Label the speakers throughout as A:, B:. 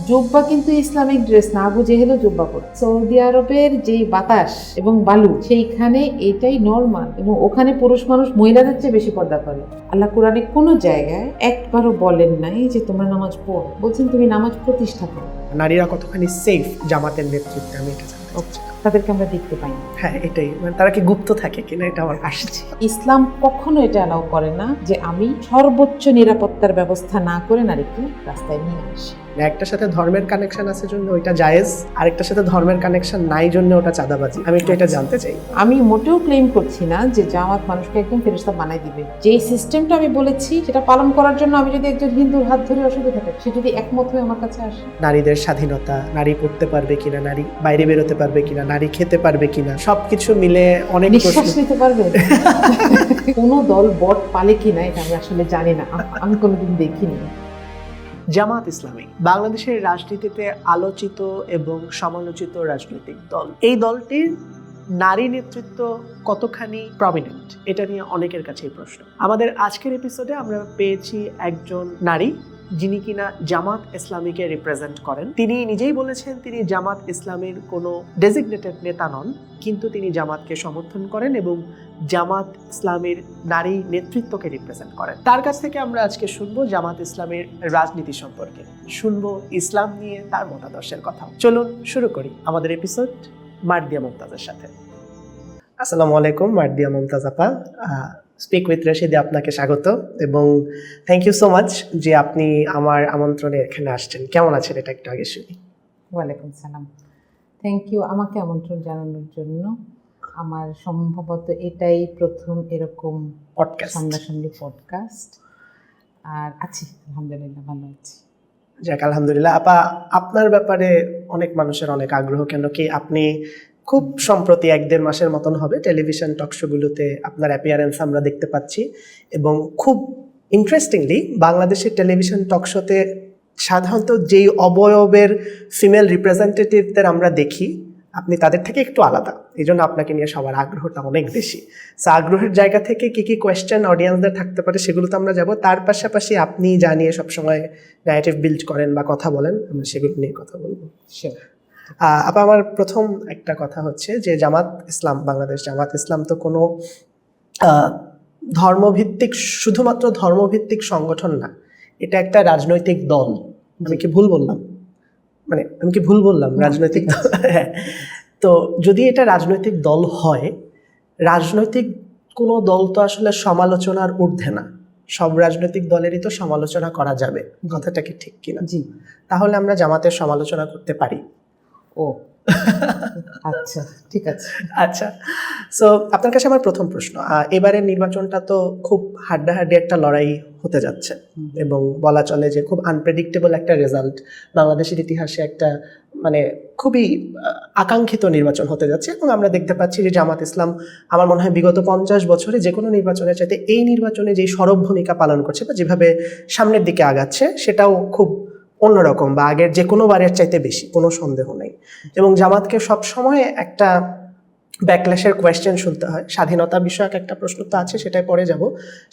A: জুব্বা কিন্তু Islamic dress না, আবু জেহেলও জুব্বা পরে। সৌদি আরবের যেই বাতাস এবং বালু, সেইখানে এটাই নরমাল, এবং ওখানে পুরুষ মানুষ মহিলাদের চেয়ে বেশি পর্দা করে। আল্লাহ কোরআনে কোনো জায়গায় একবারও বলেন নাই যে তোমরা নামাজ পড়ো, বলছেন তুমি নামাজ প্রতিষ্ঠা করো।
B: নারীরা কতখানি সেফ জামাতের নেতৃত্বে, আমি এটা জানতে চাচ্ছি।
A: তাদেরকে আমরা দেখতে পাই না।
B: হ্যাঁ, এটাই, মানে তারা কি গুপ্ত থাকে কিনা, এটা আমার আসছে।
A: ইসলাম কখনো এটা অ্যালাউ করে না যে আমি সর্বোচ্চ নিরাপত্তার ব্যবস্থা না করে নারীকে রাস্তায় নিয়ে আসি।
B: একটার সাথে ধর্মের কানেকশন আছে জন্য ওইটা জায়েজ, আরেকটার সাথে ধর্মের কানেকশন নাই জন্য ওটা চাঁদাবাজি। আমি একটু এটা জানতে চাই।
A: আমি মোটেও ক্লেম করছি না যে জামাত মানুষকে একদম ফেরেশতা বানাই দিবে। যেই সিস্টেমটা আমি বলেছি সেটা পালন করার জন্য আমি যদি একজন হিন্দুর হাত ধরে অসুবিধা থাকে, সে যদি একমত হয়ে আমার কাছে আসে।
B: নারীদের স্বাধীনতা, নারী পড়তে পারবে কিনা, নারী বাইরে বেরোতে পারবে কিনা, নারী খেতে পারবে কিনা, সবকিছু মিলে অনেক
A: নিঃশ্বাস নিতে পারবে। কোনো দল বট পালে কিনা এটা আমি আসলে জানি না, আমি কোনোদিন দেখিনি।
B: জামাত ইসলামী বাংলাদেশের রাজনীতিতে আলোচিত এবং সমালোচিত রাজনৈতিক দল। এই দলটির নারী নেতৃত্ব কতখানি প্রমিনেন্ট, এটা নিয়ে অনেকের কাছেই প্রশ্ন। আমাদের আজকের এপিসোডে আমরা পেয়েছি একজন নারী যিনি কিনা জামাত ইসলামীকে রিপ্রেজেন্ট করেন। তিনি নিজেই বলেছেন তিনি জামাত ইসলামের কোনো ডেজিগনেটেড নেতা নন, কিন্তু তিনি জামাতকে সমর্থন করেন এবং জামাত ইসলামের নারী নেতৃত্বকে রিপ্রেজেন্ট করেন। তার কাছ থেকে আমরা আজকে শুনবো জামাত ইসলামের রাজনীতি সম্পর্কে, শুনবো ইসলাম নিয়ে তার মতাদর্শের কথা। চলুন শুরু করি আমাদের এপিসোড মার্দিয়া মুমতাজের সাথে। আসসালামু আলাইকুম মার্দিয়া মুমতাজ আপা, স্পিক উইথ রশিদে আপনাকে স্বাগত এবং থ্যাংক ইউ সো মাচ যে আপনি আমার আমন্ত্রণে এখানে আসছেন। কেমন আছেন এটা একটু আগে শুনি।
A: ওয়ালাইকুম সালাম, থ্যাংক ইউ আমাকে আমন্ত্রণ জানানোর জন্য। আমার সম্ভবত এটাই প্রথম এরকম
B: পডকাস্ট,
A: সামনাসামনি পডকাস্ট, আর আছি আলহামদুলিল্লাহ, ভালো আছি।
B: যাক আলহামদুলিল্লাহ। আপা, আপনার ব্যাপারে অনেক মানুষের অনেক আগ্রহ, কেন কি আপনি খুব সম্প্রতি 1-1.5 মাসের মতন হবে টেলিভিশন টকশোগুলোতে আপনার অ্যাপিয়ারেন্স আমরা দেখতে পাচ্ছি, এবং খুব ইন্টারেস্টিংলি বাংলাদেশের টেলিভিশন টকশোতে সাধারণত যেই অবয়বের ফিমেল রিপ্রেজেন্টেটিভদের আমরা দেখি, আপনি তাদের থেকে একটু আলাদা, এই জন্য আপনাকে নিয়ে সবার আগ্রহটা অনেক বেশি। সো আগ্রহের জায়গা থেকে কি কি কোয়েশ্চেন অডিয়েন্সদের থাকতে পারে সেগুলো তো আমরা যাব, তার পাশাপাশি আপনি জানিয়ে সবসময় ন্যারেটিভ বিল্ড করেন বা কথা বলেন, আমরা সেগুলো নিয়ে কথা বলবো। আপা, আমার প্রথম একটা কথা হচ্ছে যে জামাত ইসলাম, বাংলাদেশ জামাত ইসলাম তো কোনো ধর্মভিত্তিক, শুধুমাত্র ধর্মভিত্তিক সংগঠন না, এটা একটা রাজনৈতিক দল। আমি কি ভুল বললাম? মানে আমি কি ভুল বললাম? রাজনৈতিক দল। হ্যাঁ, তো যদি এটা রাজনৈতিক দল হয়, রাজনৈতিক কোনো দল তো আসলে সমালোচনার ঊর্ধ্বে না, সব রাজনৈতিক দলেরই তো সমালোচনা করা যাবে, কথাটা কি ঠিক কিনা?
A: জি।
B: তাহলে আমরা জামাতের সমালোচনা করতে পারি?
A: ও আচ্ছা, ঠিক আছে।
B: আচ্ছা, সো আপনার কাছে আমার প্রথম প্রশ্ন, এবারের নির্বাচনটা তো খুব হাড্ডাহাড্ডি একটা লড়াই হতে যাচ্ছে এবং বলা চলে যে খুব আনপ্রেডিক্টেবল একটা রেজাল্ট, বাংলাদেশের ইতিহাসে একটা মানে খুবই আকাঙ্ক্ষিত নির্বাচন হতে যাচ্ছে। এবং আমরা দেখতে পাচ্ছি যে জামাত ইসলাম আমার মনে হয় বিগত 50 বছরে যে কোনো নির্বাচনের চাইতে এই নির্বাচনে যেই সরব ভূমিকা পালন করছে বা যেভাবে সামনের দিকে আগাচ্ছে, সেটাও খুব অন্যরকম বা আগের যে কোনো বারের চাইতে বেশি, কোনো সন্দেহ নেই। এবং জামাতকে সবসময় একটা ব্যাকল্যাশের কোয়েশ্চেন শুনতে হয়। স্বাধীনতা বিষয়ক একটা প্রশ্ন তো আছে, সেটাই পরে যাব।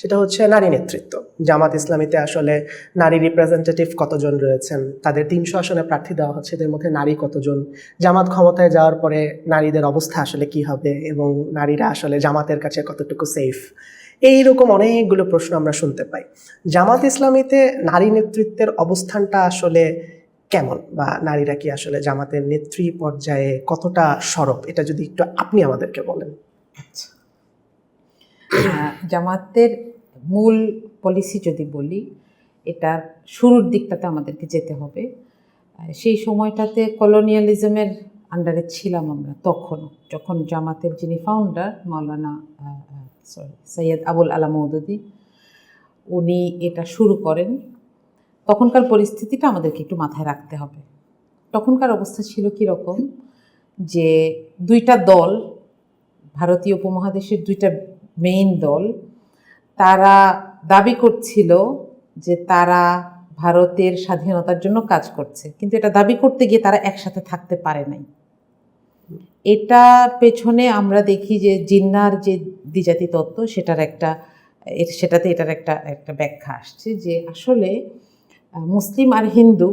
B: সেটা হচ্ছে নারী নেতৃত্ব। জামাত ইসলামীতে আসলে নারী রিপ্রেজেন্টেটিভ কতজন রয়েছেন? তাদের 300 আসনে প্রার্থী দেওয়া হচ্ছে, এদের মধ্যে নারী কতজন? জামাত ক্ষমতায় যাওয়ার পরে নারীদের অবস্থা আসলে কি হবে, এবং নারীরা আসলে জামাতের কাছে কতটুকু সেফ? এইরকম অনেকগুলো প্রশ্ন আমরা শুনতে পাই। জামাত ইসলামীতে নারী নেতৃত্বের অবস্থানটা আসলে কেমন, বা নারীরা কি আসলে জামাতের নেত্রী পর্যায়ে কতটা সরব, এটা যদি একটু আপনি আমাদেরকে বলেন।
A: আচ্ছা, জামাতের মূল পলিসি যদি বলি, এটার শুরুর দিকটাতে আমাদেরকে যেতে হবে। সেই সময়টাতে কলোনিয়ালিজমের আন্ডারে ছিলাম আমরা তখন, যখন জামাতের যিনি ফাউন্ডার মাওলানা সৈয়দ আবুল আলা মওদুদী, উনি এটা শুরু করেন। তখনকার পরিস্থিতিটা আমাদেরকে একটু মাথায় রাখতে হবে। তখনকার অবস্থা ছিল কীরকম, যে দুইটা দল, ভারতীয় উপমহাদেশের দুইটা মেইন দল, তারা দাবি করছিল যে তারা ভারতের স্বাধীনতার জন্য কাজ করছে, কিন্তু এটা দাবি করতে গিয়ে তারা একসাথে থাকতে পারে নাই। এটার পেছনে আমরা দেখি যে জিন্নার যে দ্বিজাতি তত্ত্ব, সেটাতে এটার একটা ব্যাখ্যা আসছে, যে আসলে মুসলিম আর হিন্দু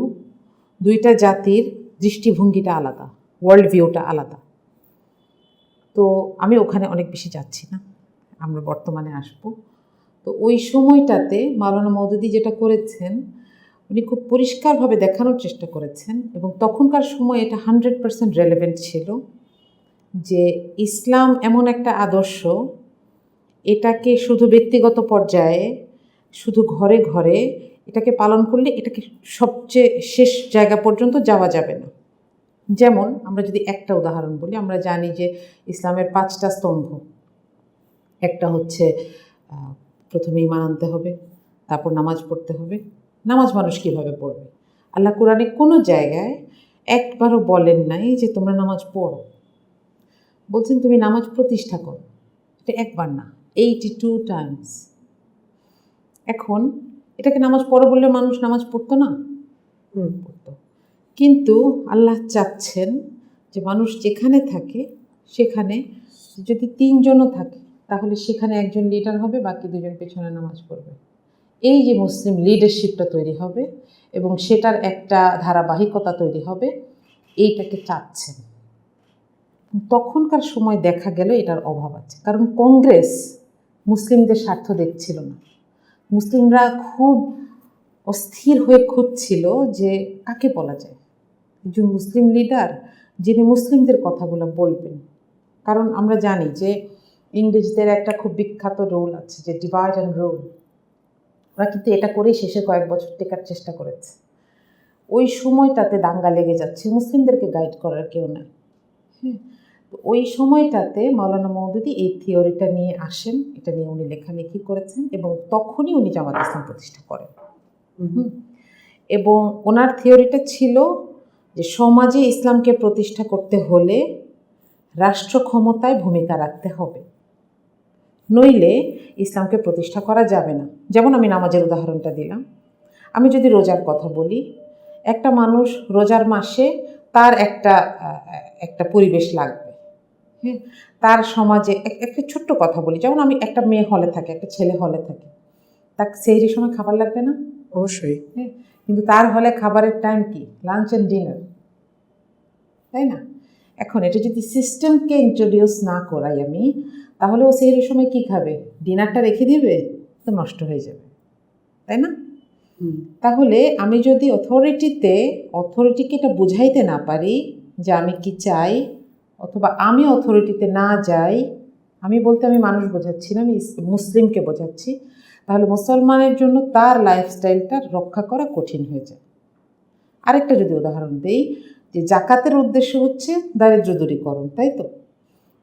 A: দুইটা জাতির দৃষ্টিভঙ্গিটা আলাদা, ওয়ার্ল্ড ভিউটা আলাদা। তো আমি ওখানে অনেক বেশি যাচ্ছি না, আমরা বর্তমানে আসব। তো ওই সময়টাতে মাওলানা মওদুদী যেটা করেছেন, উনি খুব পরিষ্কারভাবে দেখানোর চেষ্টা করেছেন, এবং তখনকার সময় এটা 100% রেলেভেন্ট ছিল, যে ইসলাম এমন একটা আদর্শ, এটাকে শুধু ব্যক্তিগত পর্যায়ে, শুধু ঘরে ঘরে এটাকে পালন করলে এটাকে সবচেয়ে শেষ জায়গা পর্যন্ত যাওয়া যাবে না। যেমন আমরা যদি একটা উদাহরণ বলি, আমরা জানি যে ইসলামের 5টা স্তম্ভ। একটা হচ্ছে প্রথমে ঈমান আনতে হবে, তারপর নামাজ পড়তে হবে। নামাজ মানুষ কীভাবে পড়বে? আল্লাহ কোরআনে কোনো জায়গায় একবারও বলেন নাই যে তোমরা নামাজ পড়ো, বলছেন তুমি নামাজ প্রতিষ্ঠা করো। এটা একবার না, 82 টাইমস। এখন এটাকে নামাজ পড়ো বললে মানুষ নামাজ পড়তো না? পড়তো। কিন্তু আল্লাহ চাচ্ছেন যে মানুষ যেখানে থাকে সেখানে যদি 3 জনও থাকে, তাহলে সেখানে একজন লিডার হবে, বাকি 2 জন পেছনে নামাজ পড়বে। এই যে মুসলিম লিডারশিপটা তৈরি হবে এবং সেটার একটা ধারাবাহিকতা তৈরি হবে, এইটাকে চাচ্ছেন। তখনকার সময় দেখা গেল এটার অভাব আছে, কারণ কংগ্রেস মুসলিমদের স্বার্থ দেখছিল না। মুসলিমরা খুব অস্থির হয়ে খুঁজছিল যে কাকে বলা যায়, একজন মুসলিম লিডার যিনি মুসলিমদের কথাগুলো বলবেন। কারণ আমরা জানি যে ইংরেজদের একটা খুব বিখ্যাত রোল আছে, যে ডিভাইড অ্যান্ড রুল। ওরা কিন্তু এটা করেই শেষে কয়েক বছর টেকার চেষ্টা করেছে। ওই সময়টাতে দাঙ্গা লেগে যাচ্ছে, মুসলিমদেরকে গাইড করার কেউ নাই। তো ওই সময়টাতে মাওলানা মওদুদী এই থিওরিটা নিয়ে আসেন, এটা নিয়ে উনি লেখালেখি করেছেন, এবং তখনই উনি জামাত ইসলাম প্রতিষ্ঠা করেন। এবং ওনার থিওরিটা ছিল যে সমাজে ইসলামকে প্রতিষ্ঠা করতে হলে রাষ্ট্র ক্ষমতায় ভূমিকা রাখতে হবে, নইলে ইসলামকে প্রতিষ্ঠা করা যাবে না। যেমন আমি নামাজের উদাহরণটা দিলাম। আমি যদি রোজার কথা বলি, একটা মানুষ রোজার মাসে তার একটা পরিবেশ লাগবে। হ্যাঁ, তার সমাজে একটা ছোট্ট কথা বলি, যেমন আমি একটা মেয়ে হলে থাকে, একটা ছেলে হলে থাকে, তার সেহরির সময় খাবার লাগবে না?
B: অবশ্যই।
A: হ্যাঁ, কিন্তু তার হলে খাবারের টাইম কি? লাঞ্চ অ্যান্ড ডিনার, তাই না? এখন এটা যদি সিস্টেমকে ইন্ট্রোডিউস না করাই আমি, তাহলে ও সেহরির সময় কি খাবে? ডিনারটা রেখে দিবে, তো নষ্ট হয়ে যাবে, তাই না? তাহলে আমি যদি অথরিটিকে এটা বুঝাইতে না পারি যে আমি কি চাই, অথবা আমি অথরিটিতে না যাই, আমি বলতে আমি মানুষ বোঝাচ্ছি না, আমি মুসলিমকে বোঝাচ্ছি, তাহলে মুসলমানের জন্য তার লাইফস্টাইলটা রক্ষা করা কঠিন হয়ে যায়। আরেকটা যদি উদাহরণ দিই, যে জাকাতের উদ্দেশ্য হচ্ছে দারিদ্র্য দূরীকরণ, তাই তো?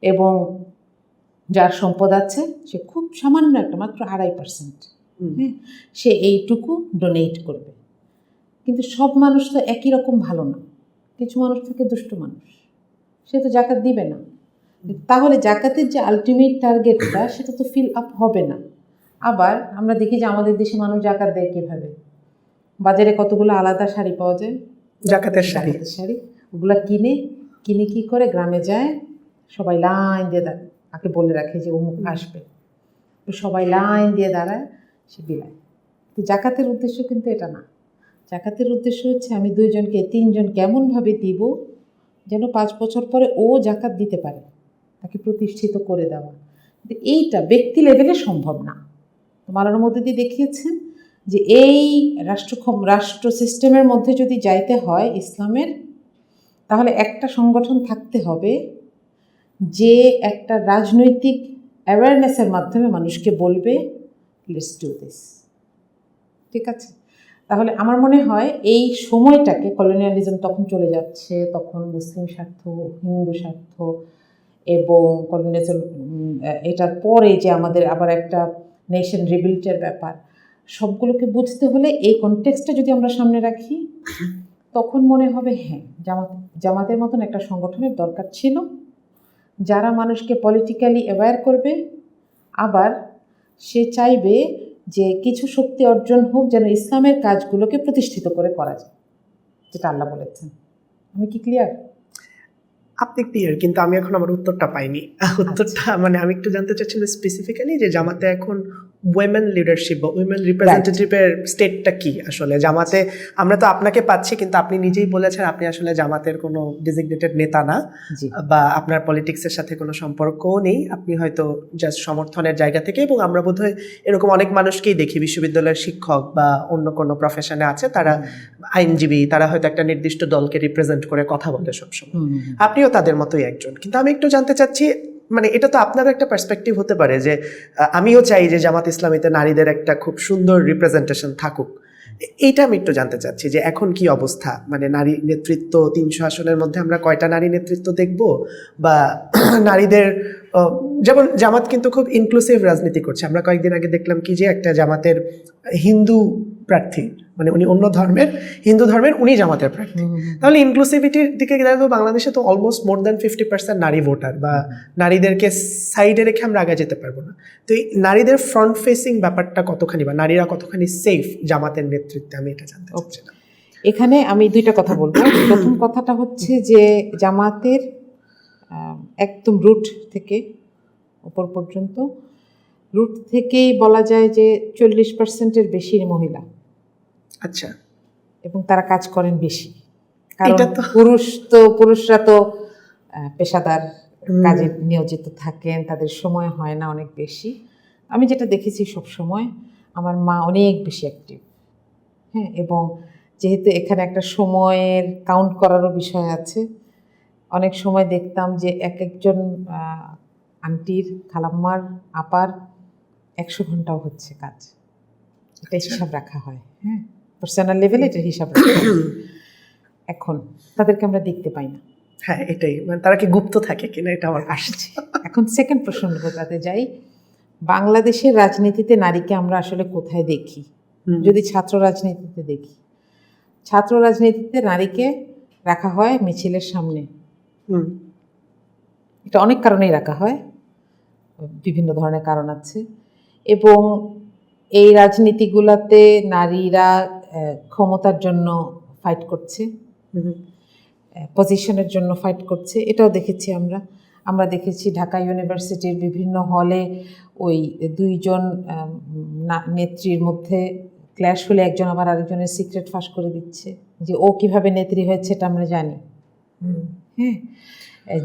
A: এবং যার সম্পদ আছে সে খুব সামান্য একটা, মাত্র 2.5%, হ্যাঁ, সে এইটুকু ডোনেট করবে। কিন্তু সব মানুষ তো একই রকম ভালো না, কিছু মানুষ থাকে দুষ্ট মানুষ, সে তো জাকাত দিবে না। তাহলে জাকাতের যে আলটিমেট টার্গেটটা, সেটা তো ফিল আপ হবে না। আবার আমরা দেখি যে আমাদের দেশে মানুষ জাকাত দেয় কীভাবে? বাজারে কতগুলো আলাদা শাড়ি পাওয়া যায়,
B: জাকাতের
A: শাড়ি, ওগুলা কিনে কি করে গ্রামে যায়, সবাই লাইন দিয়ে দাঁড়ায়, তাকে বলে রাখে যে অমুক আসবে, সবাই লাইন দিয়ে দাঁড়ায়, সে বিলায়। তো জাকাতের উদ্দেশ্য কিন্তু এটা না। জাকাতের উদ্দেশ্য হচ্ছে আমি 2 জনকে 3 জনকে এমনভাবে দিব যেন 5 বছর পরে ও জাকাত দিতে পারে, তাকে প্রতিষ্ঠিত করে দেওয়া। কিন্তু এইটা ব্যক্তি লেভেলে সম্ভব না। মাওলানা মওদুদী দেখিয়েছেন যে এই রাষ্ট্র সিস্টেমের মধ্যে যদি যাইতে হয় ইসলামের, তাহলে একটা সংগঠন থাকতে হবে যে একটা রাজনৈতিক অ্যাওয়ারনেসের মাধ্যমে মানুষকে বলবে লেটস ডু দিস। ঠিক আছে? তাহলে আমার মনে হয় এই সময়টাকে, কলোনিয়ালিজম তখন চলে যাচ্ছে, তখন মুসলিম স্বার্থ, হিন্দু স্বার্থ, এবং কলোনিয়ালিজম এটার পরে যে আমাদের আবার একটা নেশন রিবিল্টের ব্যাপার, সবগুলোকে বুঝতে হলে এই কনটেক্সটটা যদি আমরা সামনে রাখি, তখন মনে হবে হ্যাঁ, জামাতের মতন একটা সংগঠনের দরকার ছিল, যারা মানুষকে পলিটিক্যালি অ্যাওয়্যার করবে, আবার সে চাইবে যে কিছু শক্তি অর্জন হোক যেন ইসলামের কাজগুলোকে প্রতিষ্ঠিত করে করা যায়, যেটা আল্লাহ বলেছেন। আমি কি ক্লিয়ার?
B: আপনি ক্লিয়ার, কিন্তু আমি এখন আমার উত্তরটা পাইনি। উত্তরটা মানে আমি একটু জানতে চাচ্ছিলাম স্পেসিফিক্যালি যে জামাতে এখন উইমেন লিডারশিপ বা উইমেন রিপ্রেজেন্টেটিভের স্টেটটা কি আসলে জামাতে? আমরা তো আপনাকে পাচ্ছি, কিন্তু আপনি নিজেই বলেছেন আপনি আসলে জামাতের কোনো ডিজিগনেটেড নেতা না,
A: জি
B: বা আপনার পলিটিক্সের সাথে কোনো সম্পর্কও নেই, আপনি হয়তো জাস্ট সমর্থনের জায়গা থেকে। এবং আমরা বোধহয় এরকম অনেক মানুষকেই দেখি বিশ্ববিদ্যালয়ের শিক্ষক বা অন্য কোনো প্রফেশনে আছে, তারা আইনজীবী, তারা হয়তো একটা নির্দিষ্ট দলকে রিপ্রেজেন্ট করে কথা বলে সবসময়। আপনিও তাদের মতোই একজন। কিন্তু আমি একটু জানতে চাচ্ছি, মানে এটা তো আপনারও একটা পার্সপেক্টিভ হতে পারে যে আমিও চাই যে জামাত ইসলামীতে নারীদের একটা খুব সুন্দর রিপ্রেজেন্টেশন থাকুক। এইটা আমি একটু জানতে চাচ্ছি যে এখন কি অবস্থা, মানে নারী নেতৃত্ব 300 আসনের মধ্যে আমরা কয়টা নারী নেতৃত্ব দেখব, বা নারীদের যেমন জামাত কিন্তু খুব ইনক্লুসিভ রাজনীতি করছে। আমরা কয়েকদিন আগে দেখলাম কি যে একটা জামাতের হিন্দু প্রার্থী, মানে উনি অন্য ধর্মের, হিন্দু ধর্মের, উনি জামাতের প্রার্থী। তাহলে ইনক্লুসিভিটির দিকে দেখো বাংলাদেশে তো অলমোস্ট মোর দ্যান 50% নারী ভোটার, বা নারীদেরকে সাইডে রেখে আমরা আগে যেতে পারবো না। তো এই নারীদের ফ্রন্ট ফেসিং ব্যাপারটা কতখানি, বা নারীরা কতখানি সেফ জামাতের নেতৃত্বে, আমি এটা জানতে চাচ্ছিলাম।
A: এখানে আমি দুইটা কথা বলবো। প্রথম কথাটা হচ্ছে যে জামাতের একদম রুট থেকে উপর পর্যন্ত, রুট থেকেই বলা যায় যে 40%-এর বেশি মহিলা।
B: আচ্ছা,
A: এবং তারা কাজ করেন বেশি, কারণ
B: এটা তো
A: পুরুষরা তো পেশাদার কাজে নিয়োজিত থাকেন, তাদের সময় হয় না অনেক বেশি। আমি যেটা দেখেছি সব সময়, আমার মা অনেক বেশি অ্যাক্টিভ। হ্যাঁ, এবং যেহেতু এখানে একটা সময়ের কাউন্ট করারও বিষয় আছে, অনেক সময় দেখতাম যে এক একজন আন্টির, খালাম্মার, আপার 100 ঘন্টাও হচ্ছে কাজ। এটা হিসাব রাখা হয়। হ্যাঁ, পার্সোনাল লেভেলে এটা হিসাব রাখা হয়। এখন তাদেরকে আমরা দেখতে পাই না।
B: হ্যাঁ, এটাই, মানে তারা কি গুপ্ত থাকে কিনা, এটা আমার
A: আসছে। এখন সেকেন্ড প্রসঙ্গটাতে যাই। বাংলাদেশের রাজনীতিতে নারীকে আমরা আসলে কোথায় দেখি? যদি ছাত্র রাজনীতিতে দেখি, ছাত্র রাজনীতিতে নারীকে রাখা হয় মিছিলের সামনে। এটা অনেক কারণেই রাখা হয়, বিভিন্ন ধরনের কারণ আছে। এবং এই রাজনীতিগুলোতে নারীরা ক্ষমতার জন্য ফাইট করছে, পজিশনের জন্য ফাইট করছে, এটাও দেখেছি আমরা দেখেছি ঢাকা ইউনিভার্সিটির বিভিন্ন হলে ওই দুইজন নেত্রীর মধ্যে ক্ল্যাশ হলে একজন আবার আরেকজনের সিক্রেট ফাঁস করে দিচ্ছে যে ও কিভাবে নেত্রী হয়েছে এটা আমরা জানি। হ্যাঁ,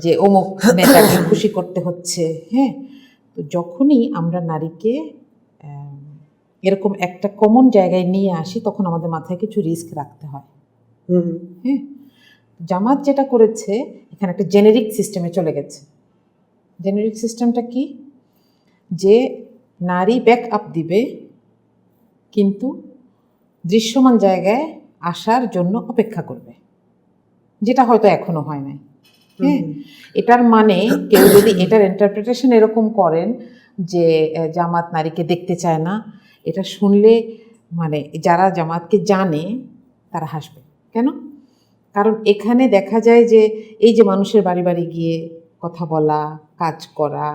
A: যে অমুক নেতাকে খুশি করতে হচ্ছে। হ্যাঁ, তো যখনই আমরা নারীকে এরকম একটা কমন জায়গায় নিয়ে আসি, তখন আমাদের মাথায় কিছু রিস্ক রাখতে হয়। হ্যাঁ, জামাত যেটা করেছে, এখানে একটা জেনেরিক সিস্টেমে চলে গেছে। জেনেরিক সিস্টেমটা কি? যে নারী ব্যাক আপ দিবে, কিন্তু দৃশ্যমান জায়গায় আসার জন্য অপেক্ষা করবে, যেটা হয়তো এখনো হয় নাই। হ্যাঁ, এটার মানে কেউ যদি এটার ইন্টারপ্রিটেশন এরকম করেন যে জামাত নারীকে দেখতে চায় না, এটা শুনলে মানে যারা জামাতকে জানে তারা হাসবে। কেন? কারণ এখানে দেখা যায় যে এই যে মানুষের বাড়ি বাড়ি গিয়ে কথা বলা, কাজ করা,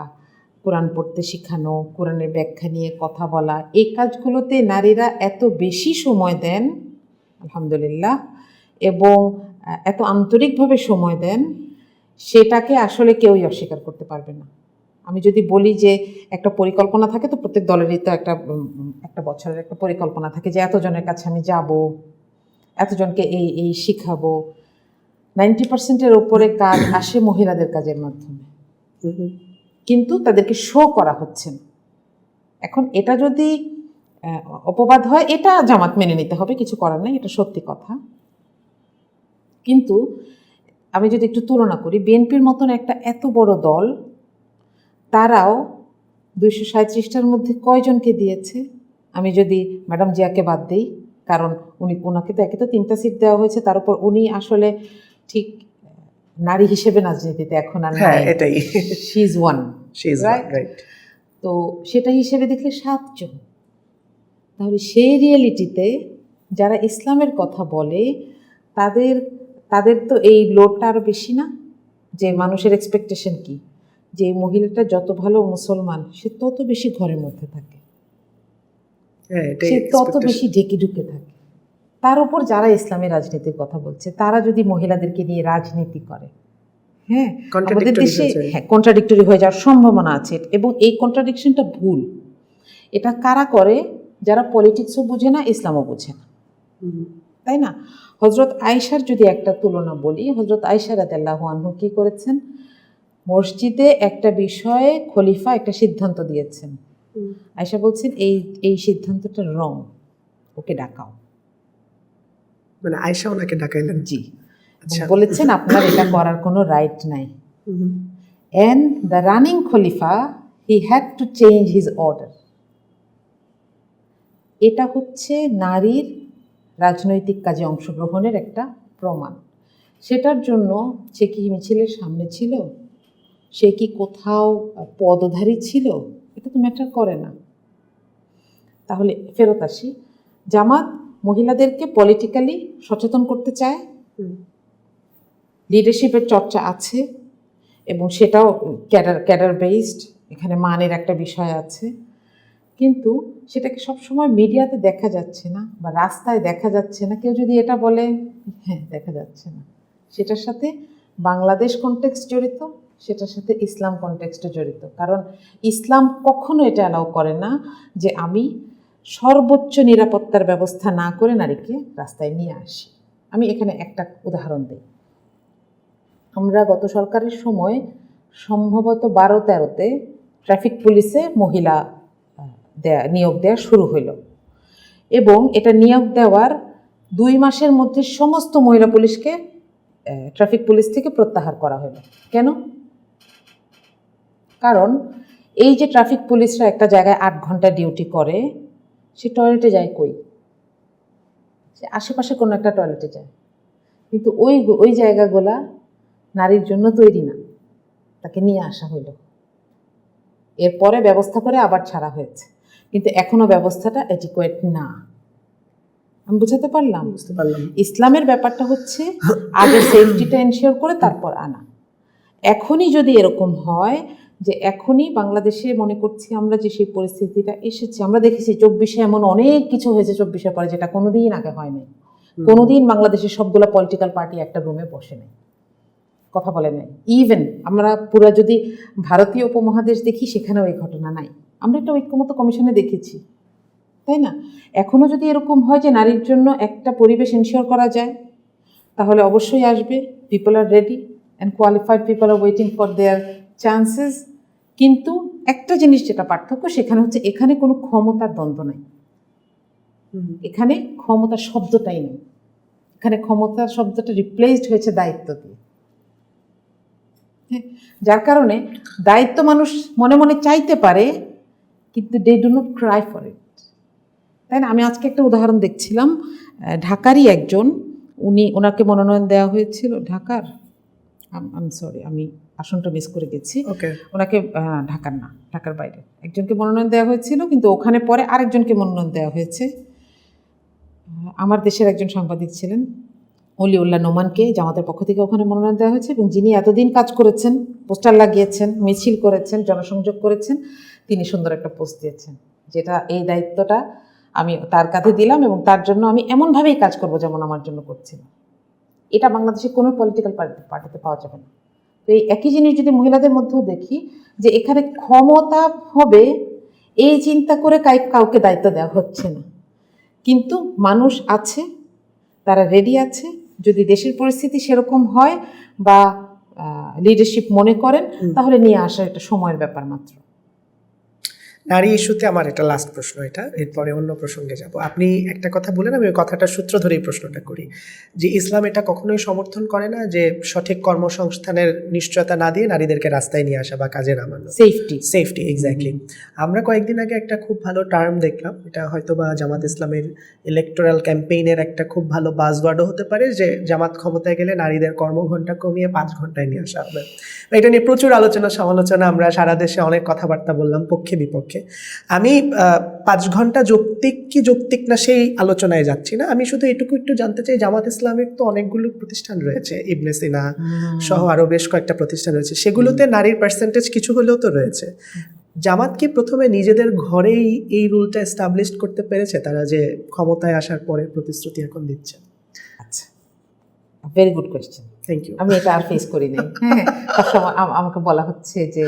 A: কোরআন পড়তে শেখানো, কোরআনের ব্যাখ্যা নিয়ে কথা বলা, এই কাজগুলোতে নারীরা এত বেশি সময় দেন আলহামদুলিল্লাহ, এবং এত আন্তরিকভাবে সময় দেন, সেটাকে আসলে কেউই অস্বীকার করতে পারবে না। আমি যদি বলি যে একটা পরিকল্পনা থাকে, তো প্রত্যেক দলেরই তো একটা বছরের একটা পরিকল্পনা থাকে যে এতজনের কাছে আমি যাব, এতজনকে এই শিখাবো। 90%-এর ওপরে কাজ আসে মহিলাদের কাজের মাধ্যমে, কিন্তু তাদেরকে শো করা হচ্ছে না। এখন এটা যদি অপবাদ হয়, এটা জামাত মেনে নিতে হবে, কিছু করার নেই, এটা সত্যি কথা। কিন্তু আমি যদি একটু তুলনা করি, বিএনপির মতন একটা এত বড় দল, তারাও 237টার মধ্যে কয়জনকে দিয়েছে? আমি যদি ম্যাডাম জিয়াকে বাদ দিই, কারণ ওনাকে তো একে তো 3টা সিট দেওয়া হয়েছে, তার উপর উনি আসলে ঠিক নারী হিসেবে রাজনীতিতে এখন আর নাই,
B: এটাই,
A: শি ইজ ওয়ান,
B: রাইট।
A: তো সেটা হিসেবে দেখলে 7 জন। তাহলে সেই রিয়েলিটিতে যারা ইসলামের কথা বলে তাদের তো এই লোডটা আরো বেশি না? যে মানুষের এক্সপেকটেশন কি, যে মহিলাটা যত ভালো মুসলমান, সে তত বেশি ঘরের মধ্যে থাকে, সে তত বেশি ঢেকে ঢুকে থাকে। তার উপর যারা ইসলামের রাজনীতির কথা বলছে, তারা যদি মহিলাদেরকে নিয়ে রাজনীতি করে, হ্যাঁ, আমাদের দেশে কন্ট্রাডিক্টরি হয়ে যাওয়ার সম্ভাবনা আছে, এবং এই কন্ট্রাডিকশনটা ভুল। এটা কারা করে? যারা পলিটিক্সও বুঝে না, ইসলামও বুঝে না, তাই না? হজরত আয়েশার যদি একটা তুলনা বলি, হজরত আয়েশা রাদিয়াল্লাহু আনহু কি করেছেন? মসজিদে একটা বিষয়ে খলিফা একটা সিদ্ধান্ত দিয়েছেন। আয়েশা বলছেন এই সিদ্ধান্তটা রং, ওকে ডাকাও।
B: মানে আয়েশা ওনাকে ডাকাইলেন?
A: জি।
B: আচ্ছা।
A: বলেছেন আপনার এটা করার কোনো রাইট নাই। And the running Khalifa, he had to change his order. এটা হচ্ছে নারীর রাজনৈতিক কাজে অংশগ্রহণের একটা প্রমাণ। সেটার জন্য সে কি মিছিলের সামনে ছিল, সে কি কোথাও পদধারী ছিল, এটা তো ম্যাটার করে না। তাহলে ফেরত আসি, জামাত মহিলাদেরকে পলিটিক্যালি সচেতন করতে চায়, লিডারশিপের চর্চা আছে এবং সেটাও ক্যাডার বেসড, এখানে মানের একটা বিষয় আছে, কিন্তু সেটাকে সবসময় মিডিয়াতে দেখা যাচ্ছে না বা রাস্তায় দেখা যাচ্ছে না। কেউ যদি এটা বলে হ্যাঁ দেখা যাচ্ছে না, সেটার সাথে বাংলাদেশ কনটেক্সট জড়িত, সেটার সাথে ইসলাম কনটেক্সটও জড়িত। কারণ ইসলাম কখনো এটা অ্যালাউ করে না যে আমি সর্বোচ্চ নিরাপত্তার ব্যবস্থা না করে নারীকে রাস্তায় নিয়ে আসি। আমি এখানে একটা উদাহরণ দিই। আমরা গত সরকারের সময় সম্ভবত 12-13-তে ট্রাফিক পুলিশে মহিলা নিয়োগ দেওয়া শুরু হইল এবং এটা নিয়োগ দেওয়ার 2 মাসের মধ্যে সমস্ত মহিলা পুলিশকে ট্রাফিক পুলিশ থেকে প্রত্যাহার করা হলো। কেন? কারণ এই যে ট্রাফিক পুলিশরা একটা জায়গায় 8 ঘন্টা ডিউটি করে, সে টয়লেটে যায় কই? সে আশেপাশে কোনো একটা টয়লেটে যায়, কিন্তু ওই জায়গাগুলা নারীর জন্য তৈরি না, তাকে নিয়ে আসা হইল। এরপরে ব্যবস্থা করে আবার ছাড়া হয়েছে, কিন্তু এখনো ব্যবস্থাটা এডিকুয়েট না। আমি বুঝাতে পারলাম?
B: বুঝতে পারলাম।
A: ইসলামের ব্যাপারটা হচ্ছে আগে সেফটিটা এনশিওর করে তারপর আনা। এখনই যদি এরকম হয় যে এখনই বাংলাদেশে মনে করছি আমরা যে সেই পরিস্থিতিটা এসেছে, আমরা দেখেছি 24-এ এমন অনেক কিছু হয়েছে 24-এর পরে যেটা কোনোদিন আগে হয় নাই। কোনোদিন বাংলাদেশের সবগুলো পলিটিক্যাল পার্টি একটা রুমে বসে নেই, কথা বলে নাই। ইভেন আমরা পুরা যদি ভারতীয় উপমহাদেশ দেখি, সেখানেও এই ঘটনা নাই। আমরা একটা ঐক্যমত্য কমিশনে দেখেছি, তাই না? এখনও যদি এরকম হয় যে নারীর জন্য একটা পরিবেশ এনশিওর করা যায়, তাহলে অবশ্যই আসবে। People are ready and qualified people are waiting for their chances. কিন্তু একটা জিনিস যেটা পার্থক্য সেখানে হচ্ছে, এখানে কোনো ক্ষমতার দ্বন্দ্ব নাই, এখানে ক্ষমতা শব্দটাই নেই। এখানে ক্ষমতার শব্দটা রিপ্লেসড হয়েছে দায়িত্ব দিয়ে। যার কারণে দায়িত্ব মানুষ মনে মনে চাইতে পারে, কিন্তু they do not cry for it, তাই না? আমি আজকে একটা উদাহরণ দেখছিলাম, ঢাকারই একজন, ওনাকে মনোনয়ন দেওয়া হয়েছিল ঢাকার, সরি আমি আসনটা মিস করে গেছি, ওনাকে ঢাকার বাইরে একজনকে মনোনয়ন দেওয়া হয়েছিল, কিন্তু ওখানে পরে আরেকজনকে মনোনয়ন দেওয়া হয়েছে। আমার দেশের একজন সাংবাদিক ছিলেন, অলিউল্লাহ নোমানকে জামাতের পক্ষ থেকে ওখানে মনোনয়ন দেওয়া হয়েছে, এবং যিনি এতদিন কাজ করেছেন, পোস্টার লাগিয়েছেন, মিছিল করেছেন, জনসংযোগ করেছেন, তিনি সুন্দর একটা পোস্ট দিয়েছেন, যেটা এই দায়িত্বটা আমি তার কাঁধে দিলাম এবং তার জন্য আমি এমনভাবেই কাজ করব যেমন আমার জন্য করছিলাম। এটা বাংলাদেশে কোনো পলিটিক্যাল পার্টিতে পাওয়া যাবে না। তো এই একই জিনিস যদি মহিলাদের মধ্যেও দেখি, যে এখানে ক্ষমতা হবে এই চিন্তা করে কাউকে দায়িত্ব দেওয়া হচ্ছে না, কিন্তু মানুষ আছে, তারা রেডি আছে, যদি দেশের পরিস্থিতি সেরকম হয় বা লিডারশিপ মনে করেন, তাহলে নিয়ে আসার একটা সময়ের ব্যাপার মাত্র।
B: নারী ইস্যুতে আমার এটা লাস্ট প্রশ্ন, এরপরে অন্য প্রসঙ্গে যাব। আপনি একটা কথা বলেন, আমি ওই কথাটার সূত্র ধরেই প্রশ্নটা করি, যে ইসলাম এটা কখনোই সমর্থন করে না যে সঠিক কর্মসংস্থানের নিশ্চয়তা না দিয়ে নারীদেরকে রাস্তায় নিয়ে আসা বা কাজে নামানো। Safety exactly. আমরা কয়েকদিন আগে একটা খুব ভালো টার্ম দেখলাম, এটা হয়তো বা জামাত ইসলামের ইলেকটোরাল ক্যাম্পেইনের একটা খুব ভালো বাজওয়ার্ডও হতে পারে, যে জামাত ক্ষমতায় গেলে নারীদের কর্মঘণ্টা কমিয়ে 5 ঘন্টায় নিয়ে আসা হবে। এটা নিয়ে প্রচুর আলোচনা সমালোচনা, আমরা সারা দেশে অনেক কথাবার্তা বললাম পক্ষে বিপক্ষে। আমি 5 ঘন্টা যৌক্তিক না সেই আলোচনায় যাচ্ছি না, আমি শুধু এটুকু একটু জানতে চাই, জামাত ইসলামের তো অনেকগুলো প্রতিষ্ঠান রয়েছে, ইবনে সিনা সহ আরো বেশ কয়েকটা প্রতিষ্ঠান রয়েছে, সেগুলোতে নারীর পার্সেন্টেজ কিছু হলেও তো রয়েছে। জামাত কি প্রথমে নিজেদের ঘরেই এই রুলটা এস্টাবলিশ করতে পেরেছে, তারা যে ক্ষমতায় আসার পরে প্রতিশ্রুতি এখন দিচ্ছে?
A: আচ্ছা, very good question.
B: Thank you.
A: আমি এটা আর ফেস করি নাই। হ্যাঁ, আমাকে বলা হচ্ছে যে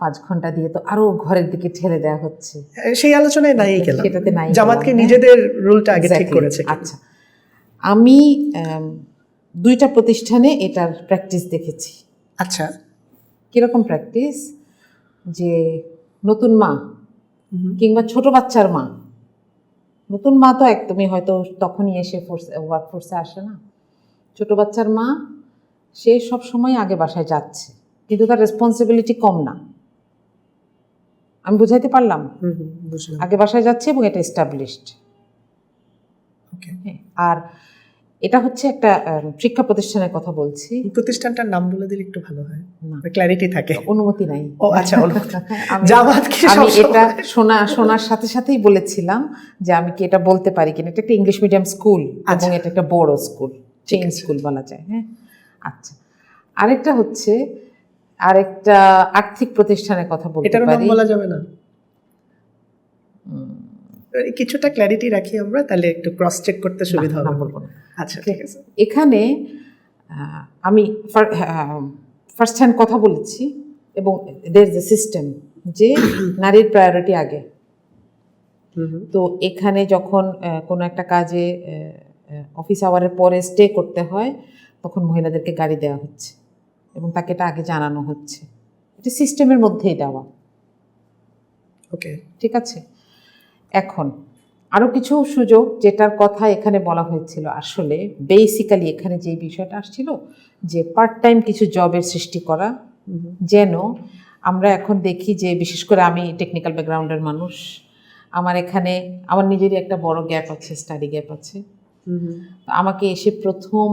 A: 5 ঘন্টা দিয়ে তো আরো ঘরের দিকে ঠেলে দেওয়া হচ্ছে,
B: সেই আলোচনায় নাই গেলাম,
A: সেটাতে নাই
B: জামাতকে
A: গেলাম,
B: নিজেদের রুলটা আগে ঠিক
A: Exactly.
B: করেছে কিনা?
A: আচ্ছা, আমি 2টা প্রতিষ্ঠানে এটার প্র্যাকটিস দেখেছি।
B: আচ্ছা,
A: কিরকম প্র্যাকটিস, যে নতুন মা
B: হুম,
A: কিংবা ছোট বাচ্চার মা, নতুন মা তো একদমই হয়তো তখনই এসে ওয়ার্ক ফোর্সে আসে না, ছোট বাচ্চার মা সে সব সময় আগে বাসায় যাচ্ছে, কিন্তু তার রেসপন্সিবিলিটি কম না। আমি বুঝাইতে পারলাম?
B: বুঝলাম।
A: আগে বাসায় যাচ্ছে এবং এটা এস্টাবলিশড।
B: ওকে,
A: আর এটা হচ্ছে একটা শিক্ষা প্রতিষ্ঠানের কথা বলছি।
B: প্রতিষ্ঠানটার নাম বলে দিলে একটু ভালো হয়,
A: না,
B: ক্ল্যারিটি থাকে।
A: অনুমতি নাই।
B: ও আচ্ছা, অনুমতি।
A: আমি-
B: জামাত কি
A: আমি
B: সবসময়-
A: এটা শোনার সাথে সাথেই বলেছিলাম যে আমি কি এটা বলতে পারি কিনা। এটা একটা ইংলিশ মিডিয়াম স্কুল এবং
B: আচ্ছা।
A: এটা একটা বড় স্কুল, চেইন
B: আছে।
A: স্কুল বলা যায়। হ্যাঁ, আচ্ছা। আরেকটা হচ্ছে আরেকটা আর্থিক প্রতিষ্ঠানের কথা বলতে
B: এটার নাম
A: পারি।
B: বলা যাবে না? কিছুটা ক্ল্যারিটি রাখি আমরা, তাহলে একটু ক্রস চেক করতে সুবিধা
A: না,
B: হবে।
A: বলবো না।
B: আচ্ছা, ঠিক আছে।
A: এখানে আমি ফার্স্ট হ্যান্ড কথা বলেছি এবং দের যে সিস্টেম যে নারীর প্রায়োরিটি আগে। তো এখানে যখন কোনো একটা কাজে অফিস আওয়ারের পরে স্টে করতে হয়, তখন মহিলাদেরকে গাড়ি দেওয়া হচ্ছে এবং তাকে এটা আগে জানানো হচ্ছে। এটা সিস্টেমের মধ্যেই দেওয়া,
B: ওকে,
A: ঠিক আছে। এখন আরও কিছু সুযোগ যেটার কথা এখানে বলা হয়েছিল, আসলে বেসিক্যালি এখানে যে বিষয়টা আসছিল যে পার্ট টাইম কিছু জবের সৃষ্টি করা, যেন আমরা এখন দেখি যে বিশেষ করে আমি টেকনিক্যাল ব্যাকগ্রাউন্ডের মানুষ, আমার এখানে আমার নিজেরই একটা বড় গ্যাপ আছে, স্টাডি গ্যাপ আছে। আমাকে এসে প্রথম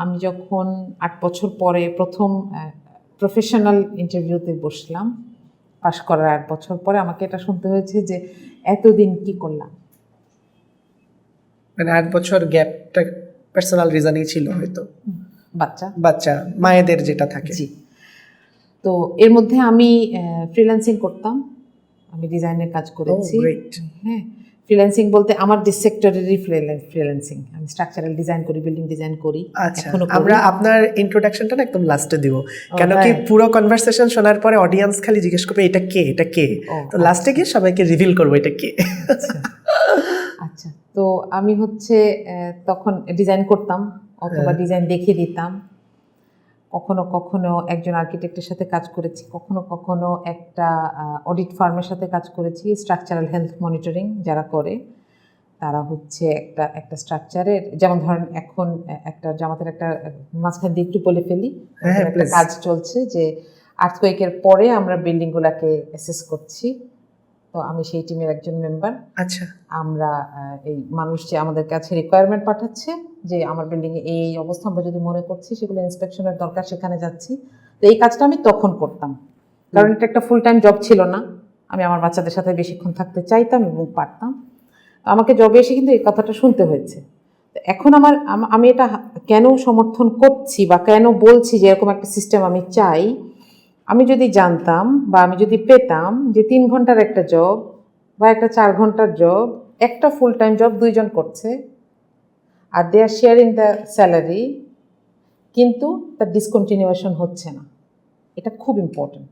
A: আমি যখন 8 বছর পরে প্রথম প্রফেশনাল ইন্টারভিউতে বসলাম, পাশ করার 8 বছর পরে আমাকে এটা শুনতে হয়েছে যে এতদিন কি করলাম।
B: মানে 8 বছর গ্যাপটা পার্সোনাল রিজনই ছিল হয়তো, বাচ্চা মায়েদের যেটা থাকে।
A: জি। তো এর মধ্যে আমি ফ্রিল্যান্সিং করতাম, আমি ডিজাইনের কাজ করেছি। হ্যাঁ, ফ্রিল্যান্সিং বলতে আমার ডিস সেক্টরেরই ফ্রিল্যান্সিং। আমি স্ট্রাকচারাল ডিজাইন করি, বিল্ডিং ডিজাইন করি।
B: আচ্ছা, আমরা আপনার ইন্ট্রোডাকশনটা না একদম লাস্টে দিব, কেন কি পুরো কনভারসেশন শোনার পরে অডিয়েন্স খালি জিজ্ঞেস করবে এটা কে, এটা কে। তো লাস্টে গিয়ে সবাইকে রিভিল করবো এটা কে।
A: আচ্ছা, তো আমি হচ্ছে তখন ডিজাইন করতাম অথবা ডিজাইন দেখিয়ে দিতাম। কখনো কখনো একজন আর্কিটেক্টের সাথে কাজ করেছি, কখনো কখনো একটা অডিট ফার্মের সাথে কাজ করেছি। স্ট্রাকচারাল হেলথ মনিটরিং যারা করে তারা হচ্ছে একটা স্ট্রাকচারের, যেমন ধরেন এখন একটা জামাতের একটা মাঝখান দিয়ে একটু বলে ফেলি, একটা কাজ চলছে যে আর্থকোয়েকের পরে আমরা বিল্ডিংগুলোকে অ্যাসেস করছি। তো আমি সেই টিমের একজন মেম্বার।
B: আচ্ছা,
A: আমরা এই মানুষ যে আমাদের কাছে রিকোয়ারমেন্ট পাঠাচ্ছে যে আমার বিল্ডিংয়ে এই অবস্থা আমরা যদি মনে করছি সেগুলো ইন্সপেকশনের দরকার, সেখানে যাচ্ছি। তো এই কাজটা আমি তখন করতাম, কারণ এটা একটা ফুল টাইম জব ছিল না। আমি আমার বাচ্চাদের সাথে বেশিক্ষণ থাকতে চাইতাম এবং পারতাম। আমাকে জবে এসে কিন্তু এই কথাটা শুনতে হয়েছে। এখন আমি এটা কেন সমর্থন করছি বা কেন বলছি যে এরকম একটা সিস্টেম আমি চাই, আমি যদি জানতাম বা আমি যদি পেতাম যে 3 ঘন্টার একটা জব বা একটা 4 ঘন্টার জব, একটা ফুল টাইম জব 2 জন করছে আর দে আর শেয়ারিং দ্য স্যালারি, কিন্তু তার ডিসকন্টিনিউয়েশন হচ্ছে না, এটা খুব ইম্পর্টেন্ট।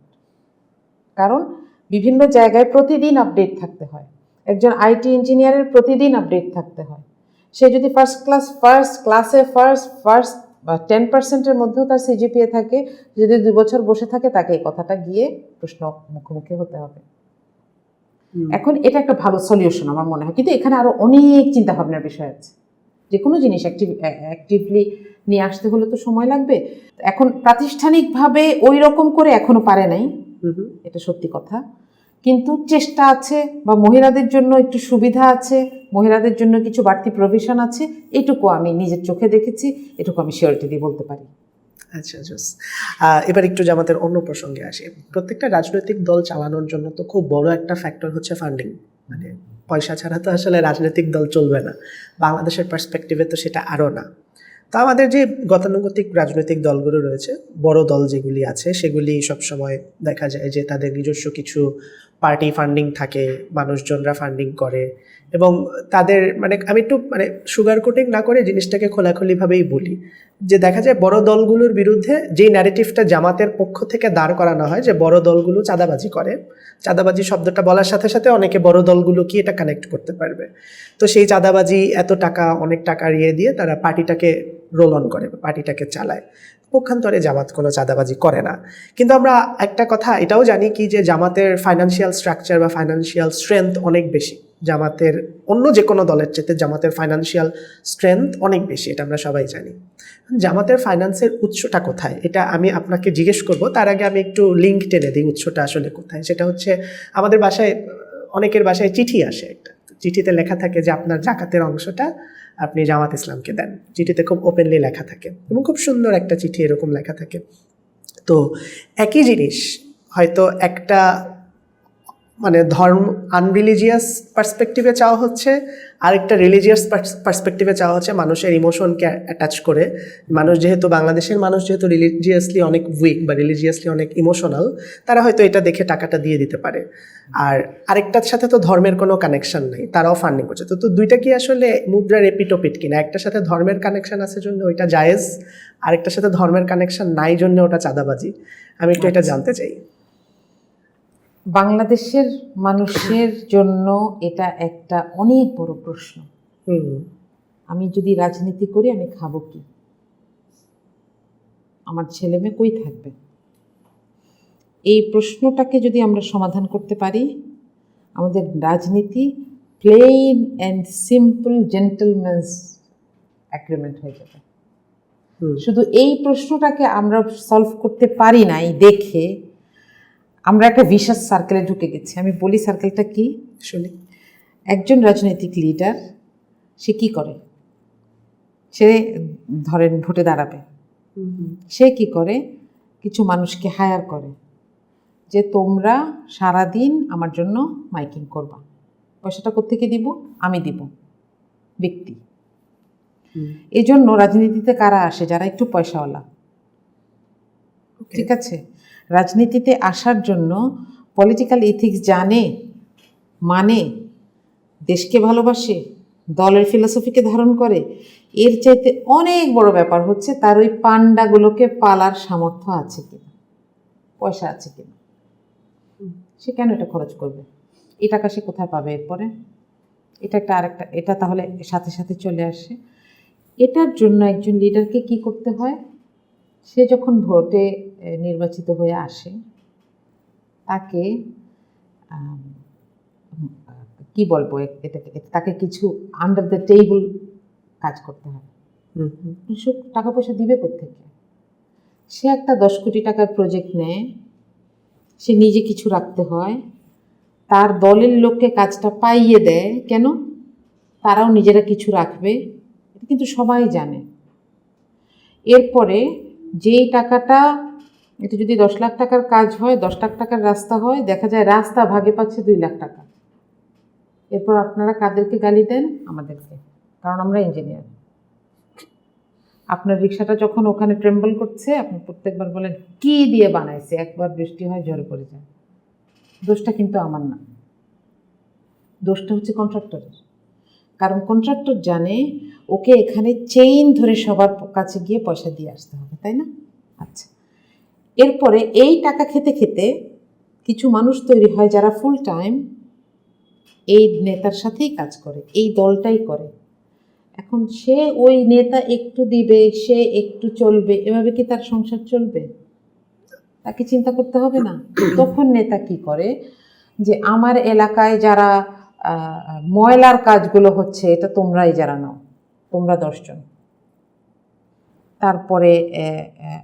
A: কারণ বিভিন্ন জায়গায় প্রতিদিন আপডেট থাকতে হয়, একজন আইটি ইঞ্জিনিয়ারের প্রতিদিন আপডেট থাকতে হয়। সে যদি ফার্স্ট ক্লাসে 10%-এর মধ্যেও তার সিজিপিএ থাকে, যদি 2 বছর বসে থাকে, তাকে এই কথাটা গিয়ে প্রশ্ন মুখোমুখি হতে হবে। এখন এটা একটা ভালো সলিউশন আমার মনে হয়, কিন্তু এখানে আরো অনেক চিন্তা ভাবনার বিষয় আছে। যে কোনো জিনিস অ্যাক্টিভলি নিয়ে আসতে হলে তো সময় লাগবে। এখন প্রাতিষ্ঠানিকভাবে ওই রকম করে এখনো পারে নাই, এটা সত্যি কথা, কিন্তু চেষ্টা আছে বা মহিলাদের জন্য একটু সুবিধা আছে, মহিলাদের জন্য কিছু বাড়তি প্রভিশন আছে, এটুকু আমি নিজের চোখে দেখেছি, এটুকু আমি শিওরিটি দিয়ে বলতে পারি।
B: আচ্ছা, জোস। এবার একটু জামাতের অন্য প্রসঙ্গে আসি। প্রত্যেকটা রাজনৈতিক দল চালানোর জন্য তো খুব বড় একটা ফ্যাক্টর হচ্ছে ফান্ডিং। মানে পয়সা ছাড়া তো আসলে রাজনৈতিক দল চলবে না, বাংলাদেশের পার্সপেক্টিভে তো সেটা আরও না। তো আমাদের যে গতানুগতিক রাজনৈতিক দলগুলো রয়েছে, বড় দল যেগুলি আছে, সেগুলি সবসময় দেখা যায় যে তাদের নিজস্ব কিছু পার্টি ফান্ডিং থাকে, মানুষজনরা ফান্ডিং করে, এবং তাদের মানে আমি একটু মানে সুগার কোটিং না করে জিনিসটাকে খোলাখুলিভাবেই বলি যে দেখা যায় বড় দলগুলোর বিরুদ্ধে যেই ন্যারেটিভটা জামাতের পক্ষ থেকে দাঁড় করানো হয় যে বড় দলগুলো চাঁদাবাজি করে, চাঁদাবাজি শব্দটা বলার সাথে সাথে অনেকে বড় দলগুলো কি এটা কানেক্ট করতে পারবে, তো সেই চাঁদাবাজি এত টাকা অনেক টাকা ইয়ে দিয়ে তারা পার্টিটাকে রোল অন করে, পার্টিটাকে চালায়। পক্ষান্তরে জামাত কোনো চাঁদাবাজি করে না। কিন্তু আমরা একটা কথা এটাও জানি কি যে জামাতের ফাইন্যান্সিয়াল স্ট্রাকচার বা ফাইন্যান্সিয়াল স্ট্রেংথ অনেক বেশি, জামাতের অন্য যে কোনো দলের চেয়ে জামাতের ফাইন্যান্সিয়াল স্ট্রেংথ অনেক বেশি, এটা আমরা সবাই জানি। জামাতের ফাইন্যান্সের উৎসটা কোথায় এটা আমি আপনাকে জিজ্ঞেস করব, তার আগে আমি একটু লিঙ্ক টেনে দিই উৎসটা আসলে কোথায়। সেটা হচ্ছে আমাদের বাসায় অনেকের বাসায় চিঠি আসে, একটা চিঠিতে লেখা থাকে যে আপনার জাকাতের অংশটা আপনি জামাত ইসলামকে দেন, চিঠিতে খুব ওপেনলি লেখা থাকে এবং খুব সুন্দর একটা চিঠি এরকম লেখা থাকে। তো একই জিনিস হয়তো একটা মানে ধর্ম আনরিলিজিয়াস পার্সপেক্টিভে চাওয়া হচ্ছে, আরেকটা রিলিজিয়াস পার্সপেক্টিভে চাওয়া হচ্ছে মানুষের ইমোশনকে অ্যাটাচ করে। মানুষ যেহেতু বাংলাদেশের মানুষ যেহেতু রিলিজিয়াসলি অনেক উইক বা রিলিজিয়াসলি অনেক ইমোশনাল, তারা হয়তো এটা দেখে টাকাটা দিয়ে দিতে পারে। আর আরেকটার সাথে তো ধর্মের কোনো কানেকশন নেই, তারাও ফান্ডিং করছে। তো দুইটা কি আসলে মুদ্রার এপিটোপিট কিনা? একটার সাথে ধর্মের কানেকশন আছে জন্য ওইটা জায়েজ, আরেকটার সাথে ধর্মের কানেকশন নাই জন্য ওটা চাঁদাবাজি। আমি একটু এটা জানতে চাই।
A: বাংলাদেশের মানুষের জন্য এটা একটা অনেক বড় প্রশ্ন। আমি যদি রাজনীতি করি আমি খাবো কি, আমার ছেলে মেয়ে কই থাকবে? এই প্রশ্নটাকে যদি আমরা সমাধান করতে পারি, আমাদের রাজনীতি plain and simple gentleman's agreement হয়ে যাবে। শুধু এই প্রশ্নটাকে আমরা সলভ করতে পারি নাই দেখে আমরা একটা ভিশাস সার্কেলে ঢুকে গেছি। আমি বলি সার্কেলটা কি
B: শুনি।
A: একজন রাজনৈতিক লিডার সে কি করে, সে ধরেন ভোটে দাঁড়াবে, সে কি করে কিছু মানুষকে হায়ার করে যে তোমরা সারাদিন আমার জন্য মাইকিং করবা, পয়সাটা কোত্থেকে দিব? আমি দিব, ব্যক্তি। এই জন্য রাজনীতিতে কারা আসে? যারা একটু পয়সাওয়ালা, ঠিক আছে? রাজনীতিতে আসার জন্য পলিটিক্যাল ইথিক্স জানে, মানে, দেশকে ভালোবাসে, দলের ফিলসফিকে ধারণ করে। এর চাইতে অনেক বড় ব্যাপার হচ্ছে তার ওই পান্ডাগুলোকে পালার সামর্থ্য আছে কিনা, পয়সা আছে কিনা। সে কেন এটা খরচ করবে? এই টাকা সে কোথায় পাবে এরপরে? এটা একটা আরেকটা, এটা তাহলে সাথে সাথে চলে আসে। এটার জন্য একজন লিডারকে কি করতে হয়? সে যখন ভোটে নির্বাচিত হয়ে আসে তাকে কি বলবো, এটাকে তাকে কিছু আন্ডার দ্য টেবল কাজ করতে হয়। কৃষক টাকা পয়সা দিবে কোত্থেকে? সে একটা 10 কোটি টাকার প্রজেক্ট নেয়, সে নিজে কিছু রাখতে হয়, তার দলের লোককে কাজটা পাইয়ে দেয়। কেন? তারাও নিজেরা কিছু রাখবে, এটা কিন্তু সবাই জানে। এরপরে যেই টাকাটা, এটা যদি 10 লাখ টাকার কাজ হয়, 10 লাখ টাকার রাস্তা হয়, দেখা যায় রাস্তা ভাগে পাচ্ছে 2 লাখ টাকা। এরপর আপনারা কাদেরকে গালি দেন? আমাদেরকে, কারণ আমরা ইঞ্জিনিয়ার। আপনার রিক্সাটা যখন ওখানে ট্রেম্বল করছে, আপনি প্রত্যেকবার বলেন কি দিয়ে বানাইছে, একবার বৃষ্টি হয় ঝরে পড়ে যায়। দোষটা কিন্তু আমার না, দোষটা হচ্ছে কন্ট্রাক্টরের। কারণ কন্ট্রাক্টর জানে ওকে এখানে চেইন ধরে সবার কাছে গিয়ে পয়সা দিয়ে আসতে হবে, তাই না? আচ্ছা, এরপরে এই টাকা খেতে খেতে কিছু মানুষ তৈরি হয় যারা ফুল টাইম এই নেতার সাথেই কাজ করে, এই দলটাই করে। এখন সে ওই নেতা একটু দিবে, সে একটু চলবে, এভাবে কি তার সংসার চলবে? তাকে চিন্তা করতে হবে না? তখন নেতা কি করে যে আমার এলাকায় যারা ময়লার কাজগুলো হচ্ছে এটা তোমরাই যারা নাও, তোমরা 10 জন। তারপরে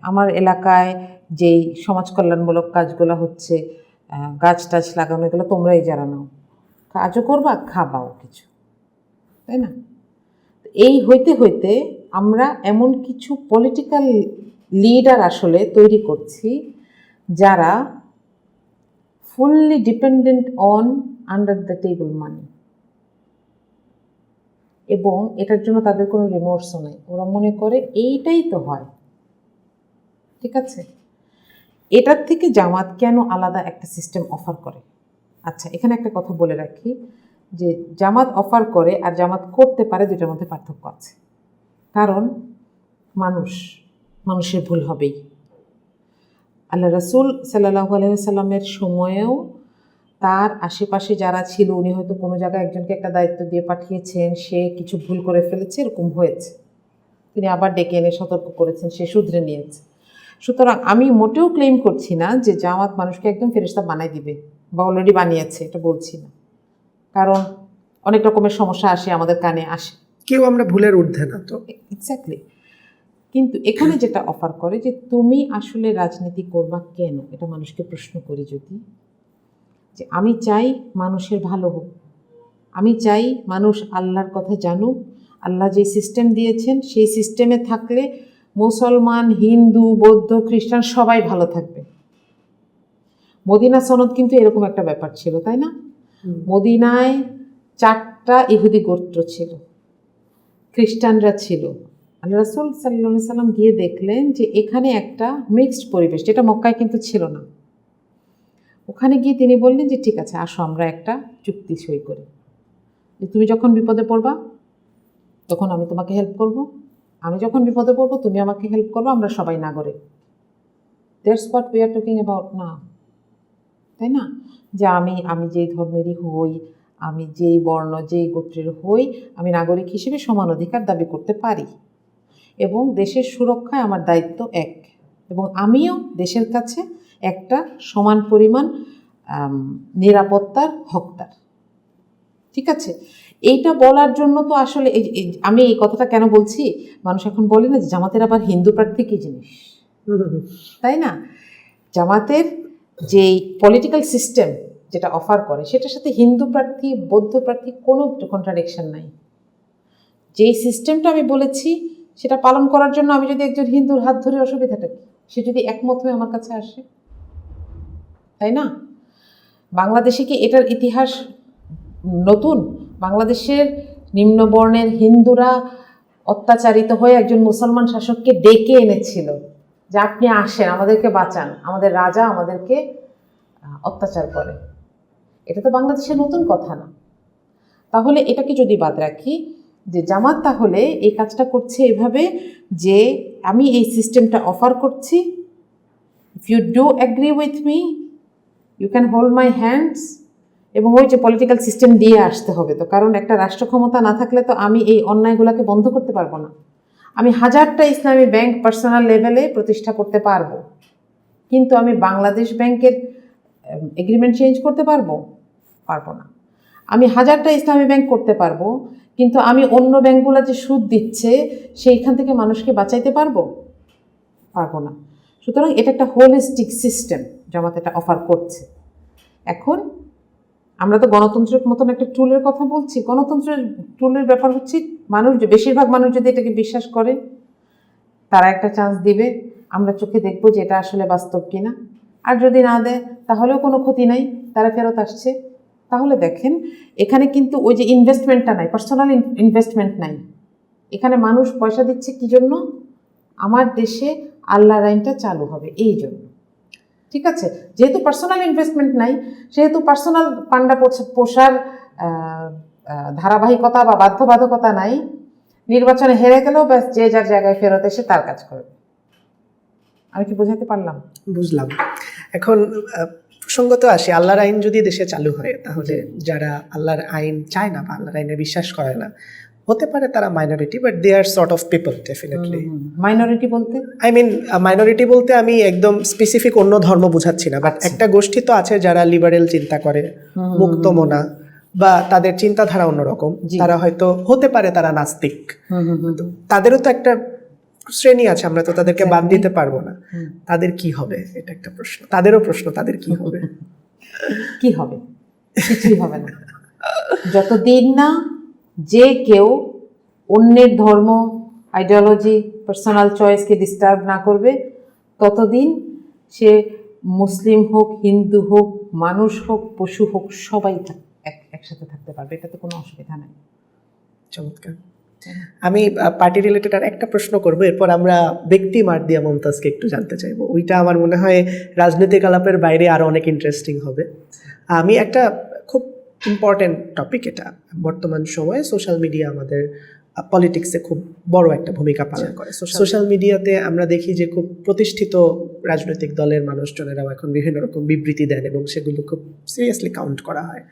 A: আমার এলাকায় যেই সমাজ কল্যাণমূলক কাজগুলো হচ্ছে, গাছ টাছ লাগানো, এগুলো তোমরাই যারা নাও, কাজও করবা, খাবাও কিছু, তাই না? এই হইতে হইতে আমরা এমন কিছু পলিটিক্যাল লিডার আসলে তৈরি করছি যারা fully dependent on under the table money, এবং এটার জন্য তাদের কোনো রিমোর্সও নেই। ওরা মনে করে এইটাই তো হয়, ঠিক আছে? এটার থেকে জামাত কেন আলাদা একটা সিস্টেম অফার করে? আচ্ছা, এখানে একটা কথা বলে রাখি যে জামাত অফার করে আর জামাত করতে পারে, দুটার মধ্যে পার্থক্য আছে। কারণ মানুষের ভুল হবেই। আল্লাহ রাসূল সাল্লাল্লাহু আলাইহি ওয়াসাল্লামের সময়েও তার আশেপাশে যারা ছিল, উনি হয়তো কোনো জায়গায় একজনকে একটা দায়িত্ব দিয়ে পাঠিয়েছেন, সে কিছু ভুল করে ফেলেছে, এরকম হয়েছে, তিনি আবার ডেকে এনে সতর্ক করেছেন, সে শুধরে নিয়েছে। সুতরাং আমি মোটেও ক্লেম করছি না যে জামাত মানুষকে একদম ফেরেশতা বানাই দিবে বা অলরেডি বানিয়েছে, এটা বলছি না। কারণ অনেক রকমের সমস্যা আসে, আমাদের কানে আসে,
B: কেউ আমরা ভুলের ঊর্ধ্বে না তো।
A: এক্স্যাক্টলি। কিন্তু এখানে যেটা অফার করে যে তুমি আসলে রাজনীতি করবা কেন, এটা মানুষকে প্রশ্ন করি যদি, যে আমি চাই মানুষের ভালো হোক, আমি চাই মানুষ আল্লাহর কথা জানুক, আল্লাহ যে সিস্টেম দিয়েছেন সেই সিস্টেমে থাকলে মুসলমান, হিন্দু, বৌদ্ধ, খ্রিস্টান সবাই ভালো থাকবে। মদিনা সনদ কিন্তু এরকম একটা ব্যাপার ছিল, তাই না? মদিনায় 4টা ইহুদি গোত্র ছিল, খ্রিস্টানরা ছিল। আল্লাহ রাসূল সাল্লাল্লাহু আলাইহি সাল্লাম গিয়ে দেখলেন যে এখানে একটা মিক্সড পরিবেশ, যেটা মক্কায় কিন্তু ছিল না। ওখানে গিয়ে তিনি বললেন যে ঠিক আছে, আসো আমরা একটা চুক্তি সই করি, যে তুমি যখন বিপদে পড়বা তখন আমি তোমাকে হেল্প করব, আমি যখন বিপদে পড়বো তুমি আমাকে হেল্প করবো, আমরা সবাই নাগরিক। That's what we are talking about না, তাই না? যে আমি যেই ধর্মেরই হই, আমি যেই বর্ণ, যেই গোত্রের হই, আমি নাগরিক হিসেবে সমান অধিকার দাবি করতে পারি এবং দেশের সুরক্ষায় আমার দায়িত্ব এক, এবং আমিও দেশের কাছে একটা সমান পরিমাণ নিরাপত্তার হকদার। ঠিক আছে, এইটা বলার জন্য তো আসলে আমি এই কথাটা কেন বলছি, মানুষ এখন বলে না যে জামাতের আবার হিন্দু প্রার্থী কী জিনিস, তাই না? জামাতের যেই পলিটিক্যাল সিস্টেম যেটা অফার করে সেটার সাথে হিন্দু প্রার্থী, বৌদ্ধ প্রার্থী কোনো কন্ট্রাডিকশন নাই। যেই সিস্টেমটা আমি বলেছি সেটা পালন করার জন্য আমি যদি একজন হিন্দুর হাত ধরে, অসুবিধাটা কি? সে যদি একমত হয়ে আমার কাছে আসে, তাই না? বাংলাদেশে কি এটার ইতিহাস নতুন? বাংলাদেশের নিম্নবর্ণের হিন্দুরা অত্যাচারিত হয়ে একজন মুসলমান শাসককে ডেকে এনেছিল যে আপনি আসেন, আমাদেরকে বাঁচান, আমাদের রাজা আমাদেরকে অত্যাচার করে। এটা তো বাংলাদেশের নতুন কথা না। তাহলে এটাকে যদি বাদ রাখি, যে জামাত তাহলে এই কাজটা করছে এভাবে যে আমি এই সিস্টেমটা অফার করছি, if you do agree with me you can hold my hands, এবং ওই যে পলিটিক্যাল সিস্টেম দিয়ে আসতে হবে তো, কারণ একটা রাষ্ট্র ক্ষমতা না থাকলে তো আমি এই অন্যায়গুলোকে বন্ধ করতে পারবো না। আমি 1000টা ইসলামী ব্যাংক পার্সোনাল লেভেলে প্রতিষ্ঠা করতে পারবো, কিন্তু আমি বাংলাদেশ ব্যাংকের এগ্রিমেন্ট চেঞ্জ করতে পারবো না। আমি 1000টা ইসলামী ব্যাংক করতে পারবো, কিন্তু আমি অন্য ব্যাংকগুলো যে সুদ দিচ্ছে সেইখান থেকে মানুষকে বাঁচাইতে পারবো না। সুতরাং এটা একটা হোলিস্টিক সিস্টেম জামাত এটা অফার করছে। এখন আমরা তো গণতন্ত্রের মতন একটা টুলের কথা বলছি। গণতন্ত্রের টুলের ব্যাপার হচ্ছে মানুষ, বেশিরভাগ মানুষ যদি এটাকে বিশ্বাস করে তারা একটা চান্স দিবে, আমরা চোখে দেখবো যে এটা আসলে বাস্তব কিনা। আর যদি না দেয় তাহলেও কোনো ক্ষতি নাই, তারা ফেরত আসছে। তাহলে দেখেন এখানে কিন্তু ওই যে ইনভেস্টমেন্টটা নাই, পার্সোনাল ইনভেস্টমেন্ট নাই। এখানে মানুষ পয়সা দিচ্ছে কি জন্য? আমার দেশে আল্লাহর আইনটা চালু হবে এই জন্য। ঠিক আছে, যেহেতু পার্সোনাল ইনভেস্টমেন্ট নাই, সেহেতু পার্সোনাল পান্ডা পোষার ধারাবাহিকতা বা বাধ্যবাধকতা নাই। নির্বাচনে হেরে গেলেও ব্যাস যে যার জায়গায় ফেরত এসে তার কাজ করবে। আমি কি বোঝাতে পারলাম?
B: বুঝলাম। এখন প্রসঙ্গত আসি, আল্লাহর আইন যদি দেশে চালু হয় তাহলে যারা আল্লাহর আইন চায় না বা আল্লাহর আইনে বিশ্বাস করে না, হতে পারে তারা minority, but they are sort of people definitely.
A: Minority বলতে
B: মাইনরিটি বলতে আমি একদম স্পেসিফিক অন্য ধর্ম বুঝাচ্ছি না, বাট একটা গোষ্ঠী তো আছে যারা লিবারেল চিন্তা করে, মুক্তমনা, বা তাদের চিন্তাধারা অন্যরকম। তারা হয়তো হতে পারে তারা নাস্তিক, তাদেরও তো একটা শ্রেণী আছে, আমরা তো তাদেরকে বাদ দিতে পারবো না। তাদের কি হবে, এটা একটা প্রশ্ন। তাদেরও প্রশ্ন, তাদের কি হবে?
A: কি হবে? কিছুই হবে না। যতদিন না যে কেউ অন্যের ধর্ম, আইডিওলজি, পার্সোনাল চয়েসকে ডিস্টার্ব না করবে, ততদিন সে মুসলিম হোক, হিন্দু হোক, মানুষ হোক, পশু হোক, সবাই একসাথে থাকতে পারবে। এটাতে কোনো অসুবিধা নাই।
B: চমৎকার। আমি পার্টি রিলেটেড আর একটা প্রশ্ন করব, এরপর আমরা ব্যক্তি মার্দিয়া মমতাজকে একটু জানতে চাইবো। ওইটা আমার মনে হয় রাজনৈতিক আলাপের বাইরে আরো অনেক ইন্টারেস্টিং হবে। আমি একটা খুব ইম্পর্টেন্ট টপিক, এটা বর্তমান সময়ে সোশ্যাল মিডিয়া আমাদের পলিটিক্সে খুব বড় একটা ভূমিকা পালন করে। সোশ্যাল মিডিয়াতে আমরা দেখি যে খুব প্রতিষ্ঠিত রাজনৈতিক দলের মানুষজনেরাও এখন বিভিন্ন রকম বিবৃতি দেন এবং সেগুলো খুব সিরিয়াসলি কাউন্ট করা হয়।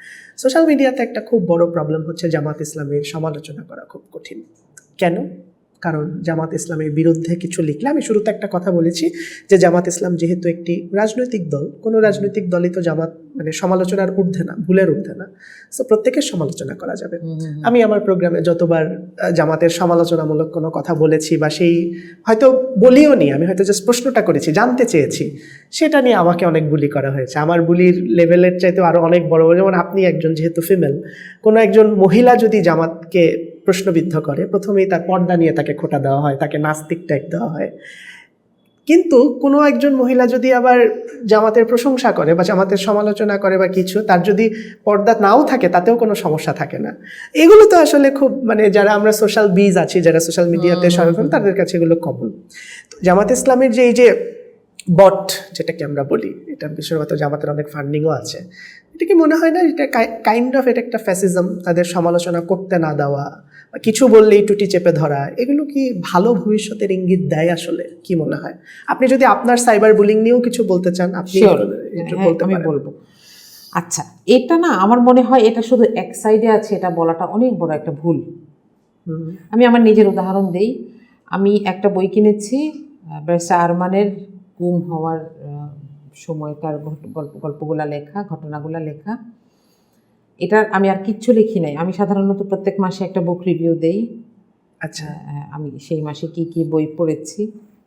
B: সোশ্যাল মিডিয়াতে একটা খুব বড় প্রবলেম হচ্ছে জামাত ইসলামের সমালোচনা করা খুব কঠিন। কেন? কারণ জামাত ইসলামের বিরুদ্ধে কিছু লিখলে, আমি শুরুতে একটা কথা বলেছি যে জামাত ইসলাম যেহেতু একটি রাজনৈতিক দল, কোনো রাজনৈতিক দলই তো জামাত মানে সমালোচনার ঊর্ধ্বে না, ভুলের ঊর্ধ্বে না। সো প্রত্যেকের সমালোচনা করা যাবে। আমি আমার প্রোগ্রামে যতবার জামাতের সমালোচনামূলক কোনো কথা বলেছি বা সেই হয়তো বলিও নি, আমি হয়তো জাস্ট প্রশ্নটা করেছি, জানতে চেয়েছি, সেটা নিয়ে আমাকে অনেক বুলি করা হয়েছে। আমার বুলির লেভেলের চাইতেও আরো অনেক বড়, যেমন আপনি একজন যেহেতু ফিমেল, কোনো একজন মহিলা যদি জামাতকে প্রশ্নবিদ্ধ করে, প্রথমেই তার পর্দা নিয়ে তাকে খোঁটা দেওয়া হয়, তাকে নাস্তিক ট্যাগ দেওয়া হয়। কিন্তু কোনো একজন মহিলা যদি আবার জামাতের প্রশংসা করে বা জামাতের সমালোচনা করে বা কিছু, তার যদি পর্দা নাও থাকে তাতেও কোনো সমস্যা থাকে না। এগুলো তো আসলে খুব মানে যারা আমরা সোশ্যাল বিজ আছি, যারা সোশ্যাল মিডিয়াতে সর্বক্ষণ, তাদের কাছে এগুলো কমন। জামাত ইসলামের যে এই যে বট যেটাকে আমরা বলি, এটা বিশেষত জামাতের অনেক ফান্ডিংও আছে, এটা কি মনে হয় না এটা কাইন্ড অফ এটা একটা ফ্যাসিজম? তাদের সমালোচনা করতে না দেওয়া বা কিছু বললেই টুটি চেপে ধরা, এগুলো কি ভালো ভবিষ্যতের ইঙ্গিত দেয় আসলে? কি মনে হয়? আপনি যদি আপনার সাইবার বুলিং নিয়েও কিছু বলতে চান, আপনি বলতে
A: আমি
B: পারেন।
A: বলবো। আচ্ছা, এটা না আমার মনে হয় এটা শুধু এক সাইডে আছে, এটা বলাটা অনেক বড় একটা ভুল। আমি আমার নিজের উদাহরণ দেই। আমি একটা বই কিনেছি, ব্যারিস্টার আরমানের গুম হওয়ার সময়কার গল্পগুলা লেখা, ঘটনাগুলা লেখা। এটার আমি আর কিচ্ছু লিখি নাই। আমি সাধারণত প্রত্যেক মাসে একটা বুক রিভিউ দেই।
B: আচ্ছা,
A: আমি সেই মাসে কি কি বই পড়েছি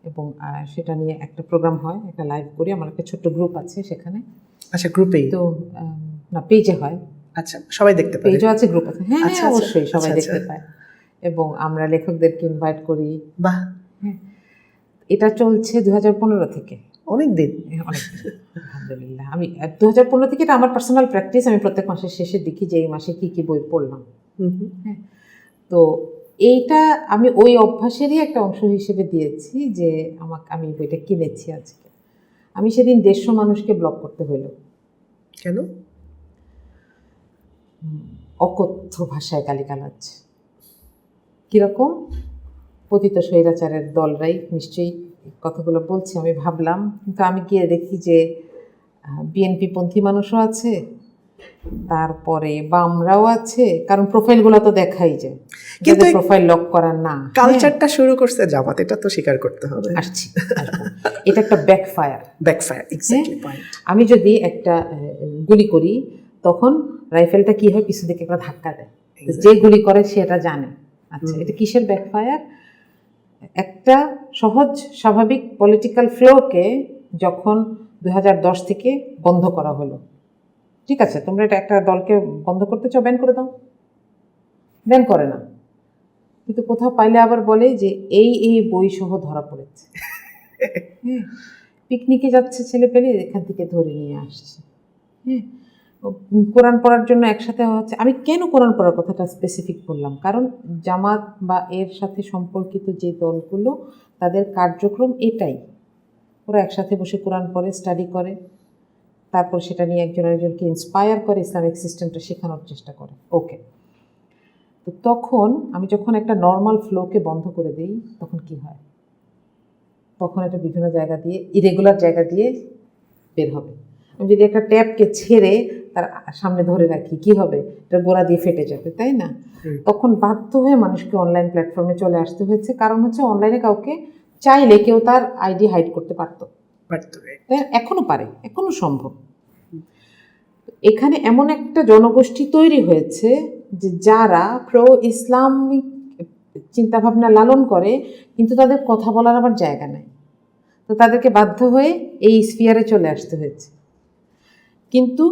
A: এবং সেটা নিয়ে একটা প্রোগ্রাম হয়, একটা লাইভ করি। আমার একটা ছোট্ট গ্রুপ আছে সেখানে।
B: আচ্ছা, গ্রুপেই
A: তো না, পেজে হয়।
B: আচ্ছা, সবাই দেখতে পারে?
A: পেজও আছে, গ্রুপ আছে। হ্যাঁ,
B: আচ্ছা,
A: অবশ্যই সবাই
B: আচ্ছা,
A: দেখতে পায় এবং আমরা লেখকদেরকে ইনভাইট করি।
B: বাহ,
A: হ্যাঁ, এটা চলছে 2015 থেকে।
B: অনেক দিন।
A: অনেক, আলহামদুলিল্লাহ। আমি 2015 থেকে, এটা আমার পার্সোনাল প্র্যাকটিস। আমি প্রত্যেক মাসের শেষে দেখি যে এই মাসে কি কি বই পড়লাম। হ্যাঁ, তো এইটা আমি ওই অভ্যাসেরই একটা অংশ হিসেবে দিয়েছি যে আমি বইটা কিনেছি আজকে। আমি সেদিন 150 মানুষকে ব্লক করতে হইল।
B: কেন?
A: অকথ্য ভাষায় গালিগালাজ। কিরকম? পতিত স্বৈরাচারের দলরাই নিশ্চয়ই কথাগুলো বলছে, আমি ভাবলাম। কিন্তু আমি গিয়ে দেখি যে বিএনপি পন্থী মানুষও আছে, তারপরে বামরাও আছে, কারণ প্রোফাইলগুলো তো দেখাই যায়, কিন্তু প্রোফাইল লক করার না।
B: কালচারটা শুরু করছে জামাত, এটা তো স্বীকার করতে হবে।
A: আসছি, এটা একটা ব্যাকফায়ার।
B: Exactly point.
A: আমি যদি একটা গুলি করি, তখন রাইফেলটা কি হয়, পিছু দিকে একটা ধাক্কা দেয়, যে গুলি করে সেটা জানে। আচ্ছা, এটা কিসের ব্যাকফায়ার? একটা সহজ স্বাভাবিক পলিটিক্যাল ফ্লোকে যখন 2010 থেকে বন্ধ করা হলো, ঠিক আছে, তোমরা এটা একটা দলকে বন্ধ করতে চাও, ব্যান করে দাও, ব্যান করে না। কিন্তু কোথাও পাইলে আবার বলে যে এই বই সহ ধরা পড়েছে। হ্যাঁ, পিকনিকে যাচ্ছে ছেলে পেলে, এখান থেকে ধরে নিয়ে আসছে। হ্যাঁ, কোরআন পড়ার জন্য একসাথে হচ্ছে। আমি কেন কোরআন পড়ার কথাটা স্পেসিফিক বললাম? কারণ জামাত বা এর সাথে সম্পর্কিত যে দলগুলো, তাদের কার্যক্রম এটাই। ওরা একসাথে বসে কোরআন পড়ে, স্টাডি করে, তারপর সেটা নিয়ে একজন আরেকজনকে ইন্সপায়ার করে, ইসলামিক সিস্টেমটা শেখানোর চেষ্টা করে। ওকে, তো তখন আমি যখন একটা নর্মাল ফ্লোকে বন্ধ করে দিই, তখন কি হয়? তখন এটা বিভিন্ন জায়গা দিয়ে, ইরেগুলার জায়গা দিয়ে বের হবে। আমি যদি একটা ট্যাপকে ছেড়ে তার সামনে ধরে রাখি, কি হবে? এটা গোড়া দিয়ে ফেটে যাবে, তাই না? তখন বাধ্য হয়ে মানুষকে অনলাইন প্ল্যাটফর্মে চলে আসতে হয়েছে। কারণ হচ্ছে অনলাইনে কাউকে চাইলে কেউ তার আইডি হাইড করতে পারতো, এখনো পারে, এখনো সম্ভব। এখানে এমন একটা জনগোষ্ঠী তৈরি হয়েছে যে যারা প্রো ইসলামিক চিন্তাভাবনা লালন করে, কিন্তু তাদের কথা বলার আবার জায়গা নেই। তো তাদেরকে বাধ্য হয়ে এই স্ফিয়ারে চলে আসতে হয়েছে। কিন্তু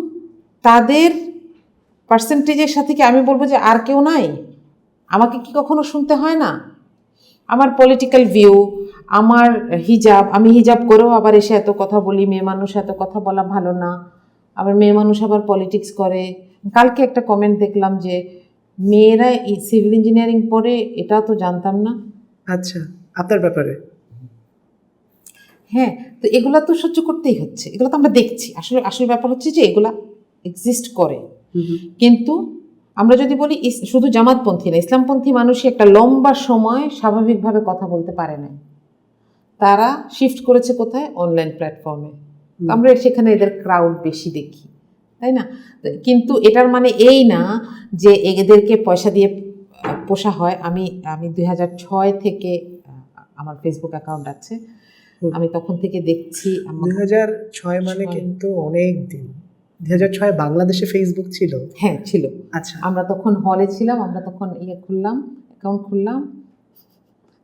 A: তাদের পার্সেন্টেজের সাথে কি আমি বলবো যে আর কেউ নাই? আমাকে কি কখনো শুনতে হয় না? আমার পলিটিক্যাল ভিউ, আমার হিজাব, আমি হিজাব করেও আবার এসে এত কথা বলি, মেয়ে মানুষ এত কথা বলা ভালো না, আবার মেয়ে মানুষ আবার পলিটিক্স করে। কালকে একটা কমেন্ট দেখলাম যে মেয়েরা সিভিল ইঞ্জিনিয়ারিং পড়ে এটাও তো জানতাম না।
B: আচ্ছা, আপনার ব্যাপারে?
A: হ্যাঁ, তো এগুলা তো সহ্য করতেই হচ্ছে, এগুলো তো আমরা দেখছি। আসলে আসল ব্যাপার হচ্ছে যে এগুলা এক্সিস্ট করে, কিন্তু আমরা যদি বলি শুধু জামাতপন্থী না, ইসলামপন্থী মানুষই একটা লম্বা সময় স্বাভাবিকভাবে কথা বলতে পারে না। তারা শিফট করেছে কোথায়? অনলাইন প্ল্যাটফর্মে। আমরা সেখানে এদের ক্রাউড বেশি দেখি, তাই না? কিন্তু এটার মানে এই না যে এদেরকে পয়সা দিয়ে পোষা হয়। আমি 2006 থেকে আমার ফেসবুক অ্যাকাউন্ট আছে, আমি তখন থেকে দেখছি।
B: 2006 মানে কিন্তু অনেক দিন। 2006 বাংলাদেশে ফেসবুক ছিল?
A: হ্যাঁ ছিল।
B: আচ্ছা,
A: আমরা তখন হলে ছিলাম, আমরা তখন অ্যাকাউন্ট খুললাম,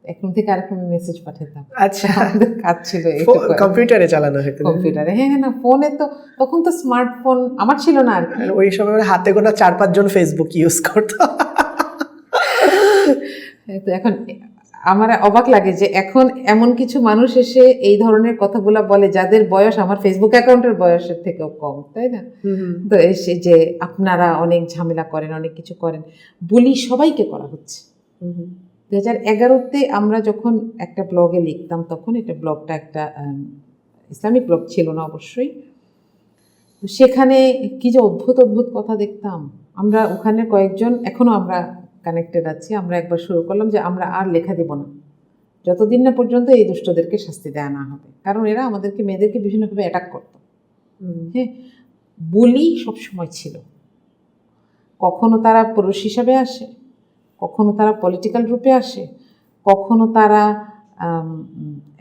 A: এখন থেকে আরেকরকম মেসেজ পাঠাতাম।
B: আচ্ছা,
A: আমাদের কাজ ছিল
B: কম্পিউটারে চালানো হতো?
A: কম্পিউটারে, হ্যাঁ হ্যাঁ, না ফোনে তো তখন তো স্মার্টফোন আমার ছিল না আর কি।
B: ওই সময় হাতে গোনা 4-5 জন ফেসবুক ইউজ করতো।
A: তো এখন আমার অবাক লাগে যে এখন এমন কিছু মানুষ এসে এই ধরনের কথাগুলো বলে যাদের বয়স আমার ফেসবুক অ্যাকাউন্টের বয়সের থেকেও কম, তাই না? তো এসে যে আপনারা অনেক ঝামেলা করেন, অনেক কিছু করেন, বলি সবাইকে করা হচ্ছে। 2011-তে আমরা যখন একটা ব্লগে লিখতাম, তখন এটা ব্লগটা একটা ইসলামিক ব্লগ ছিল না অবশ্যই, তো সেখানে কি যে অদ্ভুত অদ্ভুত কথা দেখতাম আমরা। ওখানে কয়েকজন এখনো আমরা কানেক্টেড আছি। আমরা একবার শুরু করলাম যে আমরা আর লেখা দেব না যতদিন না পর্যন্ত এই দুষ্টদেরকে শাস্তি দেওয়া না হবে, কারণ এরা আমাদেরকে মেয়েদেরকে বিভিন্নভাবে অ্যাটাক করতো। হ্যাঁ, বলি সবসময় ছিল। কখনো তারা পুরুষ হিসাবে আসে, কখনো তারা পলিটিক্যাল রূপে আসে, কখনো তারা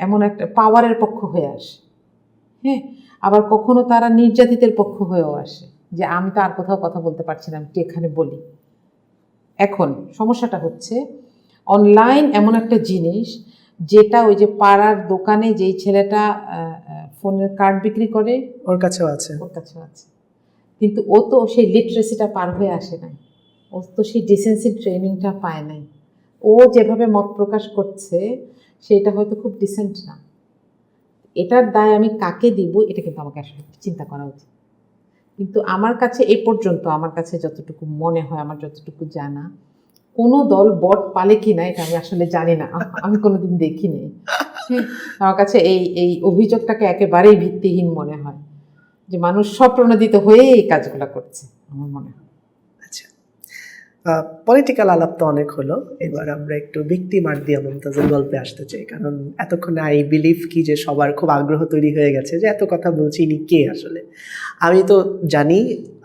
A: এমন একটা পাওয়ারের পক্ষ হয়ে আসে। হ্যাঁ, আবার কখনো তারা নির্যাতিতের পক্ষ হয়েও আসে, যে আমি তো আর কোথাও কথা বলতে পারছি না, আমি তো এখানে বলি। এখন সমস্যাটা হচ্ছে অনলাইন এমন একটা জিনিস যেটা ওই যে পাড়ার দোকানে যেই ছেলেটা ফোনের কার্ড বিক্রি করে
B: ওর কাছেও আছে,
A: কিন্তু ও তো সেই লিটারেসিটা পার হয়ে আসে নাই, ও তো সেই ডিসেন্সি ট্রেনিংটা পায় নাই। ও যেভাবে মত প্রকাশ করছে সেটা হয়তো খুব ডিসেন্ট না। এটার দায় আমি কাকে দিব, এটা কিন্তু আমাকে আসলে চিন্তা করা উচিত। কিন্তু আমার কাছে এই পর্যন্ত, আমার কাছে যতটুকু মনে হয়, আমার যতটুকু জানা, কোনো দল বট পালে কি না এটা আমি আসলে জানি না, আমি কোনোদিন দেখি নাই। আমার কাছে এই অভিযোগটাকে একেবারেই ভিত্তিহীন মনে হয়, যে মানুষ স্বপ্রণোদিত হয়ে এই কাজগুলো করছে, আমার মনে হয়।
B: আচ্ছা, পলিটিক্যাল আলাপ তো অনেক হলো, এবার আমরা একটু ব্যক্তি মার্দিয়া মুমতাজের গল্পে আসতে চাই। কারণ এতক্ষণে আই বিলিভ কি যে সবার খুব আগ্রহ তৈরি হয়ে গেছে যে এত কথা বলছি ইনি কে আসলে। আমি তো জানি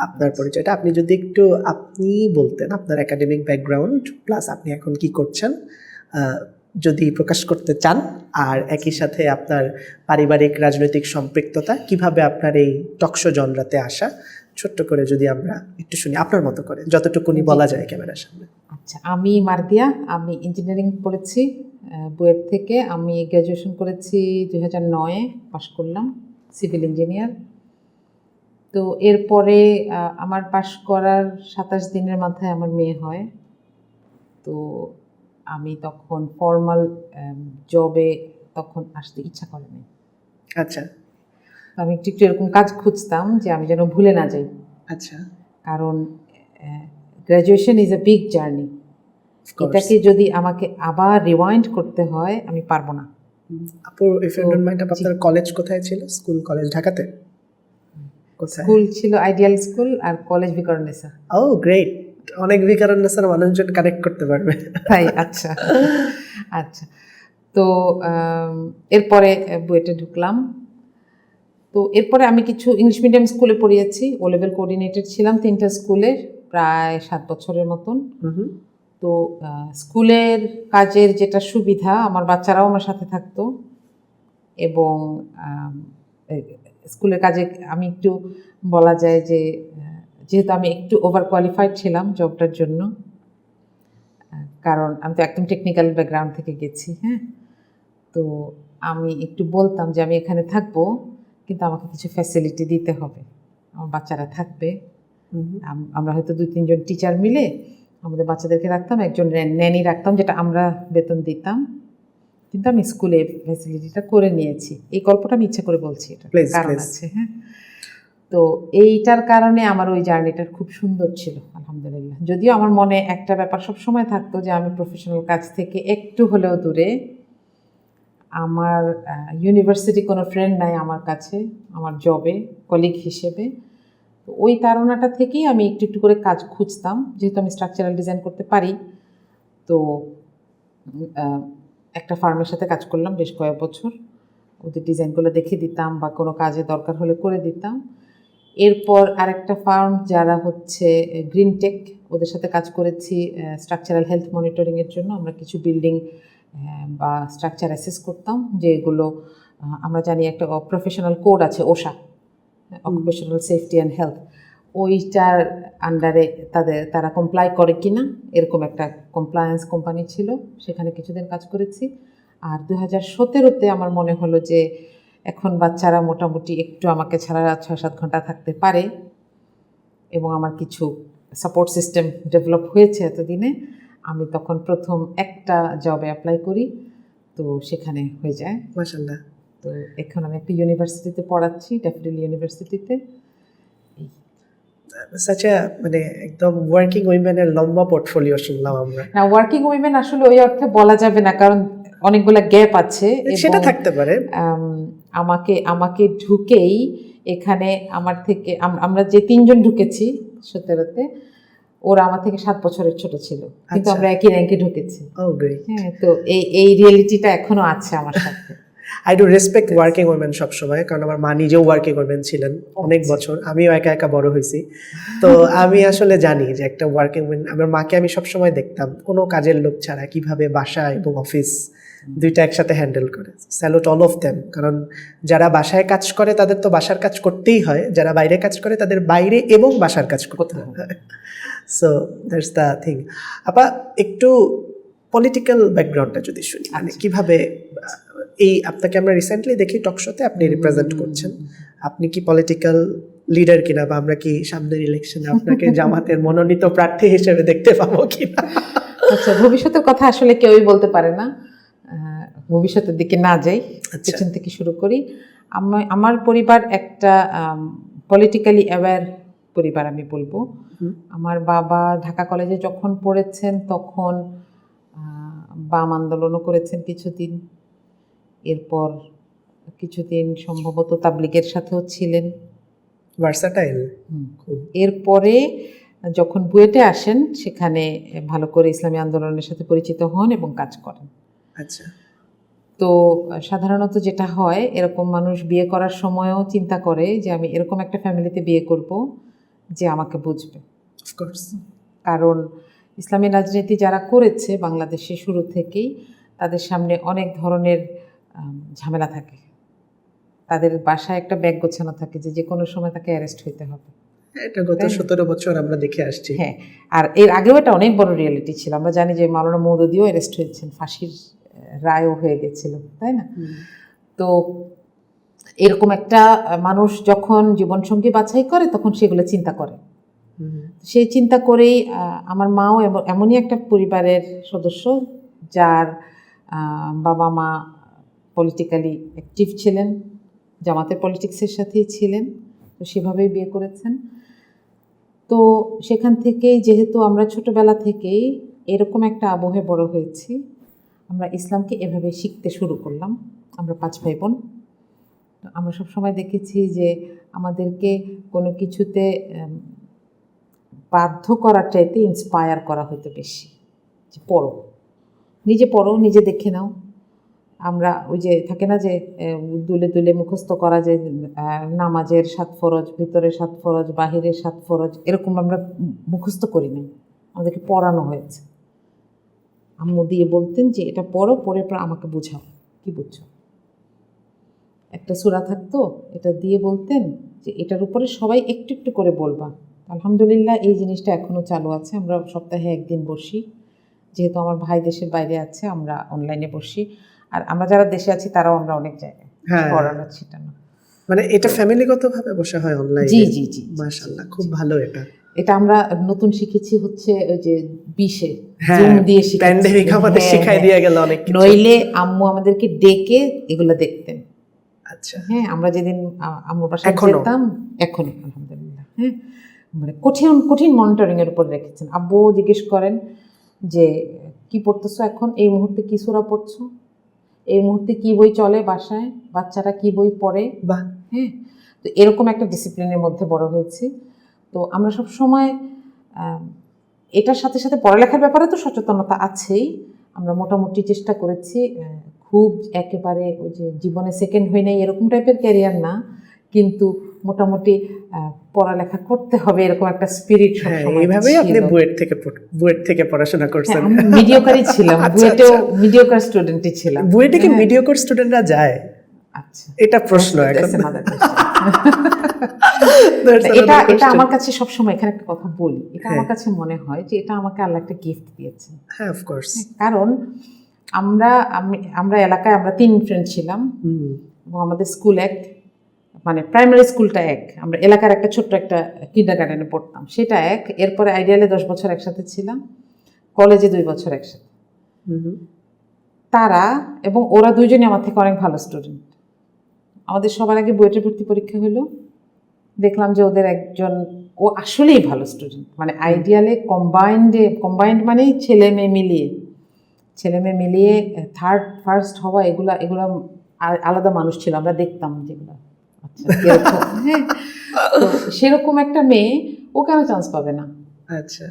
B: আপনার পরিচয়টা, আপনি যদি একটু আপনি বলতেন আপনার একাডেমিক ব্যাকগ্রাউন্ড প্লাস আপনি এখন কি করছেন যদি প্রকাশ করতে চান, আর একই সাথে আপনার পারিবারিক রাজনৈতিক সম্পৃক্ততা, কিভাবে আপনার এই টকশো জনরাতে আসা, ছোট্ট করে যদি আমরা একটু শুনি আপনার মতো করে, যতটুকুনি বলা যায় ক্যামেরার সামনে।
A: আচ্ছা, আমি মার্দিয়া, আমি ইঞ্জিনিয়ারিং পড়েছি বুয়েট থেকে। আমি গ্র্যাজুয়েশন করেছি 2009-এ, পাশ করলাম সিভিল ইঞ্জিনিয়ার। তো এরপরে আমার পাশ করার 27 দিনের মাথায় আমার মেয়ে হয়। তো আমি তখন ফর্মাল জবে তখন আসতে ইচ্ছা করেনি।
B: আচ্ছা,
A: আমি একটু একটু এরকম কাজ খুঁজতাম যে আমি যেন ভুলে না যাই।
B: আচ্ছা,
A: কারণ graduation is a big journey. এটাকে যদি আমাকে আবার রিওয়াইন্ড করতে হয়, আমি পারবো না।
B: আপু, ইফ ইউ ডোন্ট মাইন্ড, আপনার কলেজ কোথায় ছিল? স্কুল কলেজ ঢাকাতে? কোথায়?
A: স্কুল ছিল আইডিয়াল স্কুল, আর কলেজ বিকারুন্নেসা।
B: ও গ্রেট, অনেক বিকারুন্নেসার মানুষজন কানেক্ট করতে পারবে।
A: তাই? আচ্ছা আচ্ছা। তো এরপরে বুয়েটে ঢুকলাম। তো এরপরে আমি কিছু ইংলিশ মিডিয়াম স্কুলে পড়িয়েছি, ও লেভেল কোঅর্ডিনেটর ছিলাম 3টা স্কুলের, প্রায় 7 বছরের মতন। তো স্কুলের কাজের যেটা সুবিধা, আমার বাচ্চারাও আমার সাথে থাকতো, এবং স্কুলের কাজে আমি একটু বলা যায় যে যেহেতু আমি একটু ওভার কোয়ালিফাইড ছিলাম জবটার জন্য, কারণ আমি তো একদম টেকনিক্যাল ব্যাকগ্রাউন্ড থেকে গেছি। হ্যাঁ, তো আমি একটু বলতাম যে আমি এখানে থাকবো, কিন্তু আমাকে কিছু ফ্যাসিলিটি দিতে হবে, আমার বাচ্চারা থাকবে। আমরা হয়তো 2-3 জন টিচার মিলে আমাদের বাচ্চাদেরকে রাখতাম, একজন ন্যানি রাখতাম, যেটা আমরা বেতন দিতাম, কিন্তু আমি স্কুলে ফ্যাসিলিটিটা করে নিয়েছি। এই গল্পটা আমি ইচ্ছা করে বলছি, এটা কারণ আছে। হ্যাঁ, তো এইটার কারণে আমার ওই জার্নিটা খুব সুন্দর ছিল আলহামদুলিল্লাহ। যদিও আমার মনে একটা ব্যাপার সব সময় থাকতো যে আমি প্রফেশনাল কাজ থেকে একটু হলেও দূরে। আমার ইউনিভার্সিটি কোনো ফ্রেন্ড নাই আমার কাছে আমার জবে কলিগ হিসেবে। তো ওই তাড়নাটা থেকেই আমি একটু একটু করে কাজ খুঁজতাম, যেহেতু আমি স্ট্রাকচারাল ডিজাইন করতে পারি। তো একটা ফার্মের সাথে কাজ করলাম বেশ কয়েক বছর, ওদের ডিজাইনগুলো দেখে দিতাম বা কোনো কাজে দরকার হলে করে দিতাম। এরপর আরেকটা ফার্ম যারা হচ্ছে গ্রিন টেক, ওদের সাথে কাজ করেছি স্ট্রাকচারাল হেলথ মনিটরিংয়ের জন্য। আমরা কিছু বিল্ডিং বা স্ট্রাকচার অ্যাসেস করতাম, যেগুলো আমরা জানি একটা প্রফেশনাল কোড আছে ওশা, অকুপেশনাল সেফটি অ্যান্ড হেলথ, ওইটার আন্ডারে তারা কমপ্লাই করে কিনা এরকম একটা কমপ্লায়েন্স কোম্পানি ছিল, সেখানে কিছুদিন কাজ করেছি। আর 2017-তে আমার মনে হলো যে এখন বাচ্চারা মোটামুটি একটু আমাকে ছাড়া 6-7 ঘন্টা থাকতে পারে এবং আমার কিছু সাপোর্ট সিস্টেম ডেভেলপ হয়েছে এতদিনে। আমি তখন প্রথম একটা জবে অ্যাপ্লাই করি, তো সেখানে হয়ে যায়
B: মাশাআল্লাহ।
A: তো এখন আমি একটা ইউনিভার্সিটিতে পড়াচ্ছি, ড্যাফোডিল ইউনিভার্সিটিতে।
B: মানে একদম ওয়ার্কিং উইমেনের লম্বা পোর্টফোলিও শুনলাম আমরা।
A: না, ওয়ার্কিং উইমেন আসলে ওই অর্থে বলা যাবে না, কারণ অনেকগুলো গ্যাপ আছে।
B: সেটা থাকতে পারে।
A: আমাকে ঢুকেই এখানে আমার থেকে আমরা যে 3 জন ঢুকেছি 17-তে, ওরা আমার থেকে 7 বছরের ছোট ছিল, কিন্তু আমরা একই র্যাঙ্কে ঢুকেছি। হ্যাঁ, তো এই রিয়েলিটিটা এখনো আছে আমার সাথে।
B: I do respect working women সবসময়, কারণ আমার মা নিজেও ওয়ার্কিং উইমেন ছিলেন অনেক বছর, আমিও একা একা বড় হয়েছি। তো আমি আসলে জানি যে একটা ওয়ার্কিং উইমেন, আমার মাকে আমি সবসময় দেখতাম কোনো কাজের লোক ছাড়া কিভাবে বাসা এবং অফিস দুইটা একসাথে হ্যান্ডেল করে। স্যালুট অল অফ দেম, কারণ যারা বাসায় কাজ করে তাদের তো বাসার কাজ করতেই হয়, যারা বাইরে কাজ করে তাদের বাইরে এবং বাসার কাজ করতে হয়। So that's the thing. আপা, একটু পলিটিক্যাল ব্যাকগ্রাউন্ডটা যদি শুনি, মানে কিভাবে এই আপনাকে আমরা রিসেন্টলি দেখি টক শোতে আপনি রিপ্রেজেন্ট করছেন, আপনি কি পলিটিক্যাল লিডার কিনা, বা আমরা কি সামনের ইলেকশনে আপনাকে জামাতের মনোনীত প্রার্থী হিসেবে দেখতে পাবো কিনা?
A: আচ্ছা, ভবিষ্যতের কথা আসলে কেউই বলতে পারে না, ভবিষ্যতের দিকে না যাই, পেছন থেকে শুরু করি। আমার পরিবার একটা পলিটিক্যালি অ্যাওয়্যার পরিবার আমি বলবো। আমার বাবা ঢাকা কলেজে যখন পড়েছেন তখন বাম আন্দোলনও করেছেন কিছুদিন, এরপর কিছুদিন সম্ভবত তাবলিগের সাথেও ছিলেন,
B: ভার্সাটাইল।
A: এরপরে যখন বুয়েটে আসেন সেখানে ভালো করে ইসলামী আন্দোলনের সাথে পরিচিত হন এবং কাজ করেন।
B: আচ্ছা।
A: তো সাধারণত যেটা হয়, এরকম মানুষ বিয়ে করার সময়ও চিন্তা করে যে আমি এরকম একটা ফ্যামিলিতে বিয়ে করব যে আমাকে বুঝবে।
B: অফকোর্স,
A: কারণ ইসলামী রাজনীতি যারা করেছে বাংলাদেশে শুরু থেকেই, তাদের সামনে অনেক ধরনের ঝামেলা থাকে, তাদের বাসায় একটা ব্যাগ গোছানো থাকে যে কোনো সময় তাকে অ্যারেস্ট হইতে হবে।
B: এটা গত 17 বছর আমরা দেখে আসছি।
A: হ্যাঁ, আর এর আগেও এটা অনেক বড় রিয়েলিটি ছিল। আমরা জানি যে মাওলানা মওদুদিও অ্যারেস্ট হয়েছেন, ফাঁসির রায়ও হয়ে গেছিল, তাই না? তো এরকম একটা মানুষ যখন জীবনসঙ্গী বাছাই করে তখন সেগুলো চিন্তা করে। সেই চিন্তা করেই আমার মাও এমনই একটা পরিবারের সদস্য যার বাবা মা পলিটিক্যালি অ্যাক্টিভ ছিলেন, জামাতের পলিটিক্সের সাথেই ছিলেন, তো সেভাবেই বিয়ে করেছেন। তো সেখান থেকেই যেহেতু আমরা ছোটবেলা থেকেই এরকম একটা আবহে বড় হয়েছি, আমরা ইসলামকে এভাবে শিখতে শুরু করলাম। আমরা 5 ভাই বোন। আমরা সবসময় দেখেছি যে আমাদেরকে কোনো কিছুতে বাধ্য করার চাইতে ইন্সপায়ার করা হতো বেশি, যে পড়ো, নিজে দেখে নাও। আমরা ওই যে থাকে না যে দুলে দুলে মুখস্থ করা, যে নামাজের 7 ফরজ, ভিতরের 7 ফরজ, বাহিরের 7 ফরজ, এরকম আমরা মুখস্থ করি নাই, আমাদেরকে পড়ানো হয়েছে। আম্মু দিয়ে বলতেন যে এটা পড়ো, পড়ে পর আমাকে বোঝাও কি বুঝছো। একটা সূরা থাকতো, এটা দিয়ে বলতেন যে এটার উপরে সবাই একটু একটু করে বলবা। আলহামদুলিল্লাহ এই জিনিসটা এখনও চালু আছে। আমরা সপ্তাহে 1 দিন বসি, যেহেতু আমার ভাই দেশের বাইরে আছে আমরা অনলাইনে বসি, আর আমরা যারা দেশে আছি তারাও আমরা অনেক জায়গায় পড়ানো ছিটানো।
B: মানে এটা ফ্যামিলিগতভাবে বসা হয় অনলাইনে?
A: জি জি জি,
B: মাশাআল্লাহ, খুব ভালো। এটা
A: আমরা নতুন শিখেছি হচ্ছে ওই যে 20-এ জুম দিয়ে শিখেছি,
B: প্যান্ডেমিক আমাদের শিখাই দিয়ে গেল অনেক কিছু।
A: নইলে আম্মু আমাদেরকে ডেকে এগুলো দেখতেন।
B: আচ্ছা,
A: হ্যাঁ, আমরা যেদিন আম্মুর বাসায়
B: এখনো?
A: যেতাম, এখনো আলহামদুলিল্লাহ, হ্যাঁ, মানে কঠিন কঠিন মনিটরিং এর উপর রেখেছেন। আব্বু জিজ্ঞেস করেন যে কি পড়তেছো এখন, এই মুহূর্তে কি সূরা পড়ছো, এই মুহূর্তে কি বই চলে বাসায়, বাচ্চারা কি বই পড়ে।
B: বাহ,
A: হ্যাঁ, তো এরকম একটা ডিসিপ্লিনের মধ্যে বড় হয়েছি। তো আমরা সব সময় এটার সাথে সাথে পড়ালেখার ব্যাপারে তো সচেতনতা আছেই। আমরা মোটামুটি চেষ্টা করেছি, খুব একেবারে ওই যে জীবনে সেকেন্ড হয়ে নেই এরকম টাইপের ক্যারিয়ার না, কিন্তু মোটামুটি পড়ালেখা করতে হবে এরকম একটা স্পিরিট
B: হ্যাঁ,
A: সবসময়
B: এইভাবেই আপনি
A: ছিল।
B: বুয়েট থেকে পড়াশোনা
A: হ্যাঁ,
B: করছেন।
A: আমি মিডিওকারই ছিলাম,
B: আচ্ছা,
A: বুয়েটেও
B: আচ্ছা।
A: মিডিওকার স্টুডেন্টই ছিলাম।
B: বুয়েটে কি
A: হ্যাঁ,
B: মিডিওকর স্টুডেন্টরা যায়?
A: আচ্ছা,
B: এটা প্রশ্ন এখন।
A: That's another question.
B: That's
A: এটা
B: another
A: এটা
B: question.
A: আমার কাছে সবসময়, এখানে একটা কথা বলি, এটা
B: হ্যাঁ।
A: আমার কাছে মনে হয় যে এটা আমাকে আল্লাহ একটা গিফট দিয়েছে।
B: হ্যাঁ, অফ কোর্স।
A: কারণ আমরা এলাকায় আমরা 3 ফ্রেন্ড ছিলাম এবং আমাদের স্কুল এক, মানে প্রাইমারি স্কুলটা এক, আমরা এলাকার একটা ছোট্ট একটা কিন্ডারগার্টেনে পড়তাম, সেটা এক। এরপরে আইডিয়ালে 10 বছর একসাথে ছিলাম, কলেজে 2 বছর একসাথে। তারা এবং ওরা দুইজনই আমার থেকে অনেক ভালো স্টুডেন্ট। আমাদের সবার আগে বুয়েটের ভর্তি পরীক্ষা হলো, দেখলাম যে ওদের একজন, ও আসলেই ভালো স্টুডেন্ট, মানে আইডিয়ালে কম্বাইন্ড মানেই ছেলে মেয়ে মিলিয়ে থার্ড ফার্স্ট হওয়া, এগুলা আলাদা মানুষ ছিল, আমরা দেখতাম যেগুলো। আচ্ছা, এরকম, হ্যাঁ, তো সেরকম একটা মেয়ে ও কেন চান্স পাবে না?
B: আচ্ছা,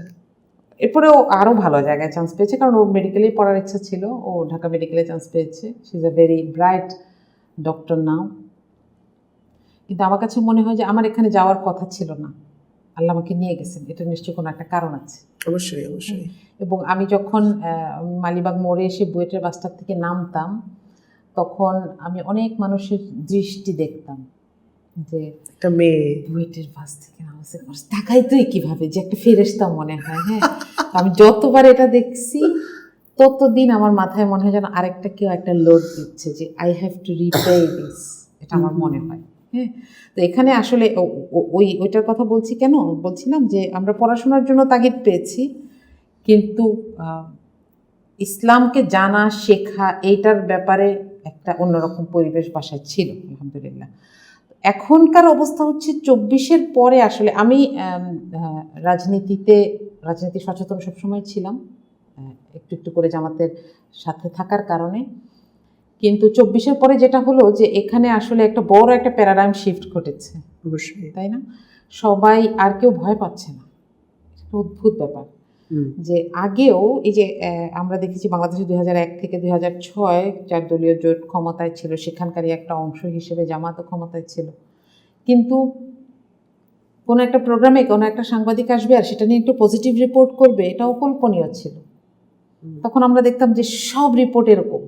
A: এরপরে ও আরও ভালো জায়গায় চান্স পেয়েছে, কারণ ওর মেডিকেলেই পড়ার ইচ্ছা ছিল, ও ঢাকা মেডিকেলে চান্স পেয়েছে। She is a very bright doctor now. কিন্তু আমার কাছে মনে হয় যে আমার এখানে যাওয়ার কথা ছিল না, আল্লাহ আমাকে নিয়ে গেছেন, এটা নিশ্চয়ই কোনো একটা কারণ আছে।
B: অবশ্যই অবশ্যই।
A: এবং আমি যখন মালিবাগ মোড়ে এসে বুয়েটের বাসটার থেকে নামতাম, তখন আমি অনেক মানুষের দৃষ্টি দেখতাম যে
B: একটা মেয়ে
A: বুয়েটের বাস থেকে নামছে, তাকাইতোই কিভাবে যে একটা ফেরেশতা মনে হয়। হ্যাঁ, আমি যতবার এটা দেখছি ততদিন আমার মাথায় মনে হয় যেন আরেকটা কেউ একটা লোড দিচ্ছে, যে I have to repay this, এটা আমার মনে হয়। হ্যাঁ, তো এখানে আসলে ওইটার কথা বলছি, কেন বলছিলাম যে আমরা পড়াশোনার জন্য তাগিদ পেয়েছি, কিন্তু ইসলামকে জানা শেখা এইটার ব্যাপারে একটা অন্যরকম পরিবেশ বাসায় ছিল আলহামদুলিল্লাহ। এখনকার অবস্থা হচ্ছে 24-এর পরে আসলে আমি রাজনীতি সচেতন সবসময় ছিলাম, একটু একটু করে জামাতের সাথে থাকার কারণে, কিন্তু 24-এর পরে যেটা হলো যে এখানে আসলে একটা বড় একটা প্যারাডাইম শিফট ঘটেছে।
B: অবশ্যই,
A: তাই না? সবাই আর কেউ ভয় পাচ্ছে না, একটা অদ্ভুত ব্যাপার। যে আগেও এই যে আমরা দেখেছি বাংলাদেশে 2001 থেকে 2006 4 দলীয় জোট ক্ষমতায় ছিল, সেখানকারই একটা অংশ হিসেবে জামাতও ক্ষমতায় ছিল, কিন্তু কোনো একটা প্রোগ্রামে কোনো একটা সাংবাদিক আসবে আর সেটা নিয়ে একটু পজিটিভ রিপোর্ট করবে, এটা অকল্পনীয় ছিল। তখন আমরা দেখতাম যে সব রিপোর্ট এরকম,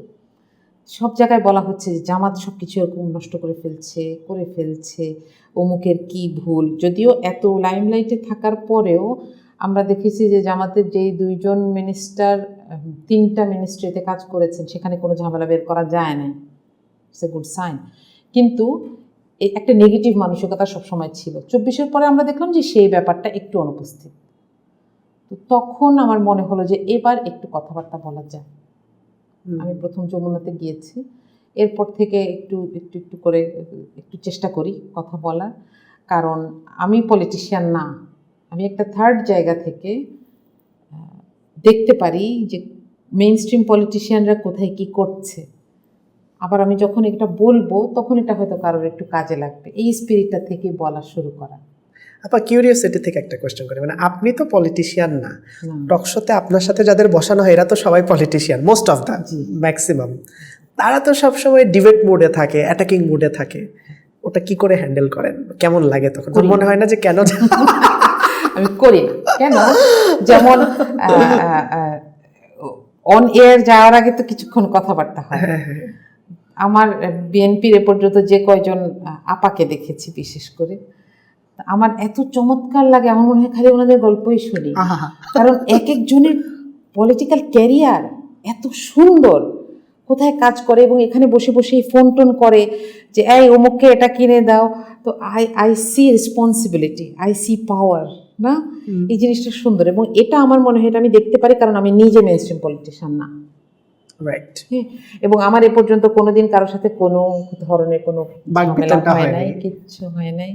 A: সব জায়গায় বলা হচ্ছে যে জামাত সব কিছু এরকম নষ্ট করে ফেলছে, অমুকের কি ভুল। যদিও এত লাইমলাইটে থাকার পরেও আমরা দেখেছি যে জামাতের যেই 2জন মিনিস্টার 3টা মিনিস্ট্রিতে কাজ করেছেন, সেখানে কোনো ঝামেলা বের করা যায় না, ইটস এ গুড সাইন। কিন্তু এই একটা নেগেটিভ মানসিকতা সবসময় ছিল। 24-এর পরে আমরা দেখলাম যে সেই ব্যাপারটা একটু অনুপস্থিত। তো তখন আমার মনে হলো যে এবার একটু কথাবার্তা বলা যায়। আমি প্রথম যমুনাতে গিয়েছি, এরপর থেকে একটু করে একটু চেষ্টা করি কথা বলার, কারণ আমি পলিটিশিয়ান না, আমি একটা থার্ড জায়গা থেকে দেখতে পারি যে মেইন স্ট্রিম পলিটিশিয়ানরা কোথায় কি করছে। আবার আমি যখন এটা বলবো তখন এটা হয়তো কারোর একটু কাজে লাগবে, এই স্পিরিটটা থেকে বলা শুরু করা।
B: আপা, কিউরিওসিটি থেকে একটা কোয়েশ্চেন করি, মানে আপনি তো পলিটিশিয়ান না, টকশোতে আপনার সাথে যাদের বসানো হয় এরা তো সবাই politician, most of the maximum, তারা তো সবসময় ডিবেট মোডে থাকে, অ্যাটাকিং মোডে থাকে, ওটা কি করে হ্যান্ডেল করেন? কেমন লাগে তখন? মনে হয় না যে কেন
A: আমি করি না কেন? যেমন অন এয়ার যাওয়ার আগে তো কিছুক্ষণ কথাবার্তা হয়। আমার বিএনপির এ পর্যন্ত যে কয়জন আপাকে দেখেছি বিশেষ করে, আমার এত চমৎকার লাগে, আমার মনে হয় খালি ওনাদের গল্পই শুনি, কারণ এক একজনের পলিটিক্যাল ক্যারিয়ার এত সুন্দর, কোথায় কাজ করে, এবং এখানে বসে বসেই ফোন টোন করে যে এই অমুককে এটা কিনে দাও। তো I see responsibility, I see power, না? এই জিনিসটা সুন্দর, এবং এটা আমার মনে হয় এটা আমি দেখতে পারি কারণ আমি নিজে মেইনস্ট্রিম পলিটিশিয়ান না।
B: রাইট।
A: হ্যাঁ, এবং আমার এ পর্যন্ত কোনোদিন কারোর সাথে কোনো ধরনের কোনো ঝামেলা
B: বাকবিতণ্ডা
A: হয়
B: হয়
A: নাই,
B: নাই।
A: কিচ্ছু হয় নাই।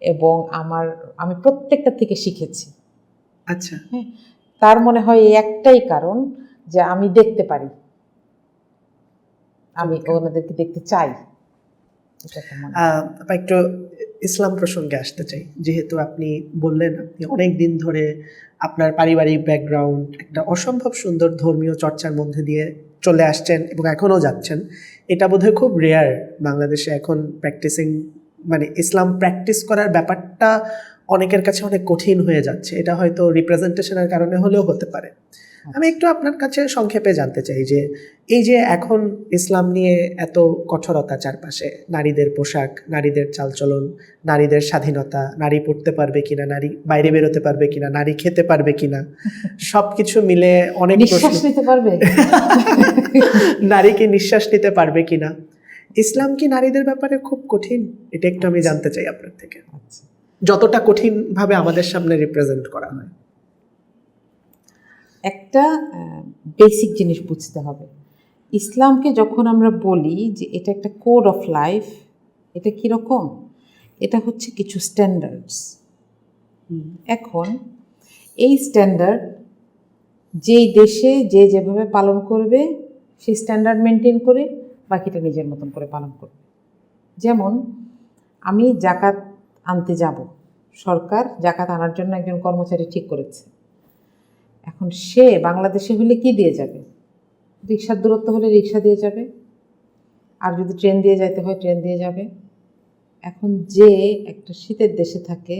A: এবং আমি প্রত্যেকটা থেকে শিখেছি।
B: আচ্ছা,
A: হ্যাঁ, তার মনে হয় এই একটাই কারণ যে আমি দেখতে পারি, আমি
B: চমৎকার।
A: ওনাদেরকে দেখতে চাই, এটা একটা মনে হয়।
B: আপা একটু ইসলাম প্রসঙ্গে আসতে চাই, যেহেতু আপনি বললেন আপনি অনেক দিন ধরে আপনার পারিবারিক ব্যাকগ্রাউন্ড একটা অসম্ভব সুন্দর ধর্মীয় চর্চার মধ্যে দিয়ে চলে আসছেন এবং এখনও যাচ্ছেন। এটা বোধহয় খুব রেয়ার বাংলাদেশে এখন প্র্যাকটিসিং, মানে ইসলাম প্র্যাকটিস করার ব্যাপারটা অনেকের কাছে অনেক কঠিন হয়ে যাচ্ছে। এটা হয়তো রিপ্রেজেন্টেশনের কারণে হলেও হতে পারে। আমি একটু আপনার কাছে সংক্ষেপে জানতে চাই যে এই যে এখন ইসলাম নিয়ে এত কঠোরতা চারপাশে, নারীদের পোশাক, নারীদের চালচলন, নারীদের স্বাধীনতা, নারী পড়তে পারবে কিনা, নারী বাইরে বেরোতে পারবে কিনা, নারী খেতে পারবে কিনা, সবকিছু মিলে অনেক
A: নিঃশ্বাস
B: প্রশ্ন।
A: নিতে পারবে।
B: নারী কি নিঃশ্বাস নিতে পারবে কিনা, ইসলাম কি নারীদের ব্যাপারে খুব কঠিন, এটা একটু আমি জানতে চাই আপনার থেকে,
A: আচ্ছা,
B: যতটা কঠিন ভাবে আমাদের সামনে রিপ্রেজেন্ট করা হয়।
A: একটা বেসিক জিনিস বুঝতে হবে। ইসলামকে যখন আমরা বলি যে এটা একটা কোড অফ লাইফ, এটা কীরকম? এটা হচ্ছে কিছু স্ট্যান্ডার্ডস। এখন এই স্ট্যান্ডার্ড যেই দেশে যে যেভাবে পালন করবে সেই স্ট্যান্ডার্ড মেনটেন করে বাকিটা নিজের মতন করে পালন করবে। যেমন আমি জাকাত আনতে যাব, সরকার জাকাত আনার জন্য একজন কর্মচারী ঠিক করেছে। এখন সে বাংলাদেশে হলে কি দিয়ে যাবে? রিক্সার দূরত্ব হলে রিক্সা দিয়ে যাবে, আর যদি ট্রেন দিয়ে যাইতে হয় ট্রেন দিয়ে যাবে। এখন যে একটা শীতের দেশে থাকে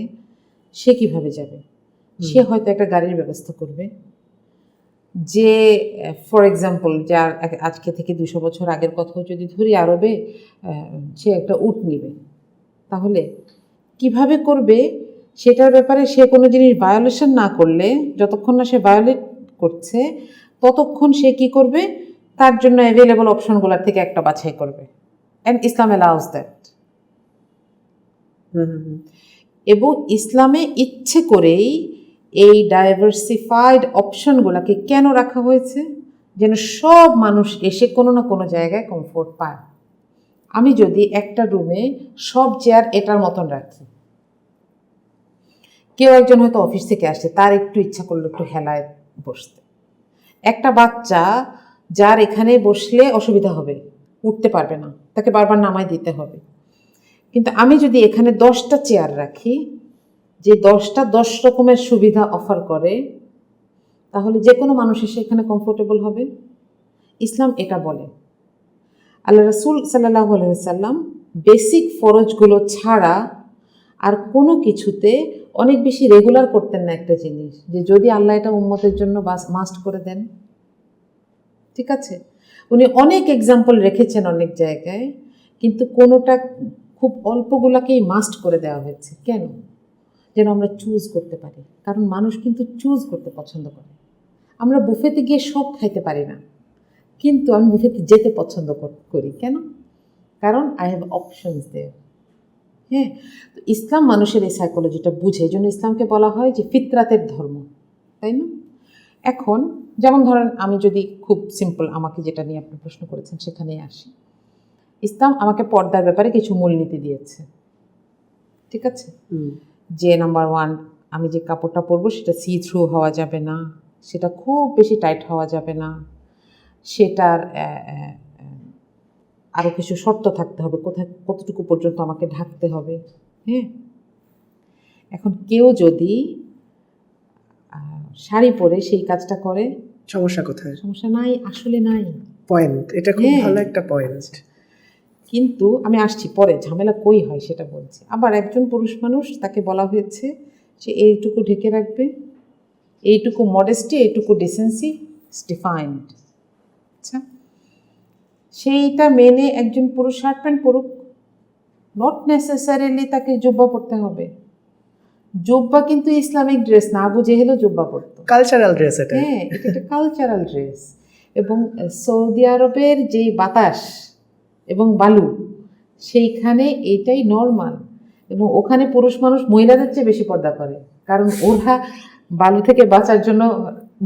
A: সে কিভাবে যাবে? সে হয়তো একটা গাড়ির ব্যবস্থা করবে। যে ফর এক্সাম্পল, যার আজকে থেকে 200 বছর আগের কথাও যদি ধরি, আরবে সে একটা উট নিবে, তাহলে কিভাবে করবে সেটার ব্যাপারে সে কোনো জিনিস ভায়োলেশন না করলে, যতক্ষণ না সে ভায়োলেট করছে ততক্ষণ সে কি করবে, তার জন্য অ্যাভেলেবল অপশনগুলোর থেকে একটা বাছাই করবে। And Islam allows that. এবং ইসলামে ইচ্ছে করেই এই ডাইভার্সিফাইড অপশনগুলোকে কেন রাখা হয়েছে? যেন সব মানুষ এসে কোনো না কোনো জায়গায় কমফোর্ট পায়। আমি যদি একটা রুমে সব চেয়ার এটার মতন রাখি, কেউ একজন হয়তো অফিস থেকে আসছে, তার একটু ইচ্ছা করলো একটু হেলায় বসতে, একটা বাচ্চা যার এখানে বসলে অসুবিধা হবে, উঠতে পারবে না, তাকে বারবার নামাই দিতে হবে। কিন্তু আমি যদি এখানে 10টা চেয়ার রাখি, যে 10টা 10 রকমের সুবিধা অফার করে, তাহলে যে কোনো মানুষ এসে এখানে কমফোর্টেবল হবে। ইসলাম এটা বলে। আল্লাহ রাসূল সাল্লাল্লাহু আলাইহি ওয়াসাল্লাম বেসিক ফরজগুলো ছাড়া আর কোনো কিছুতে অনেক বেশি রেগুলার করতেন না একটা জিনিস, যে যদি আল্লাহ এটা উম্মতের জন্য মাস্ট করে দেন, ঠিক আছে। উনি অনেক এক্সাম্পল রেখেছেন অনেক জায়গায়, কিন্তু কোনোটা খুব অল্পগুলোকেই মাস্ট করে দেওয়া হয়েছে। কেন? যেন আমরা চুজ করতে পারি, কারণ মানুষ কিন্তু চুজ করতে পছন্দ করে। আমরা বুফেতে গিয়ে সব খাইতে পারি না, কিন্তু আমি বুফেতে যেতে পছন্দ করি। কেন? কারণ আই হ্যাভ অপশনস দেয়ার। হ্যাঁ, তো ইসলাম মানুষের এই সাইকোলজিটা বুঝে, এই জন্য ইসলামকে বলা হয় যে ফিতরাতের ধর্ম, তাই না? এখন যেমন ধরেন, আমি যদি খুব সিম্পল, আমাকে যেটা নিয়ে আপনি প্রশ্ন করেছেন সেখানেই আসি। ইসলাম আমাকে পর্দার ব্যাপারে কিছু মূলনীতি দিয়েছে, ঠিক আছে। যে নাম্বার 1, আমি যে কাপড়টা পরবো সেটা সি থ্রু হওয়া যাবে না, সেটা খুব বেশি টাইট হওয়া যাবে না, সেটার আরও কিছু শর্ত থাকতে হবে, কোথায় কতটুকু পর্যন্ত আমাকে ঢাকতে হবে। হ্যাঁ, এখন কেউ যদি শাড়ি পরে সেই কাজটা করে,
B: সমস্যা কোথায়?
A: সমস্যা নাই, আসলে নাই।
B: পয়েন্ট, এটা খুব
A: হ্যাঁ।
B: ভালো একটা পয়েন্ট।
A: কিন্তু আমি আসছি পরে, ঝামেলা কই হয় সেটা বলছি। আবার একজন পুরুষ মানুষ, তাকে বলা হয়েছে যে এইটুকু ঢেকে রাখবে, এইটুকু মডেস্টি, এইটুকু ডিসেন্সি ডিফাইন্ড। আচ্ছা, সেইটা মেনে একজন পুরুষ শার্ট প্যান্ট পরুক, নট নেসেসারিলি তাকে জুব্বা পরতে হবে। জুব্বা কিন্তু ইসলামিক ড্রেস না, আবু জেহেলও জুব্বা পরতো।
B: কালচারাল ড্রেস এটা।
A: হ্যাঁ, এটা একটা কালচারাল ড্রেস। এবং সৌদি আরবের যেই বাতাস এবং বালু, সেইখানে এইটাই নর্মাল। এবং ওখানে পুরুষ মানুষ মহিলাদের চেয়ে বেশি পর্দা করে, কারণ ওরা বালু থেকে বাঁচার জন্য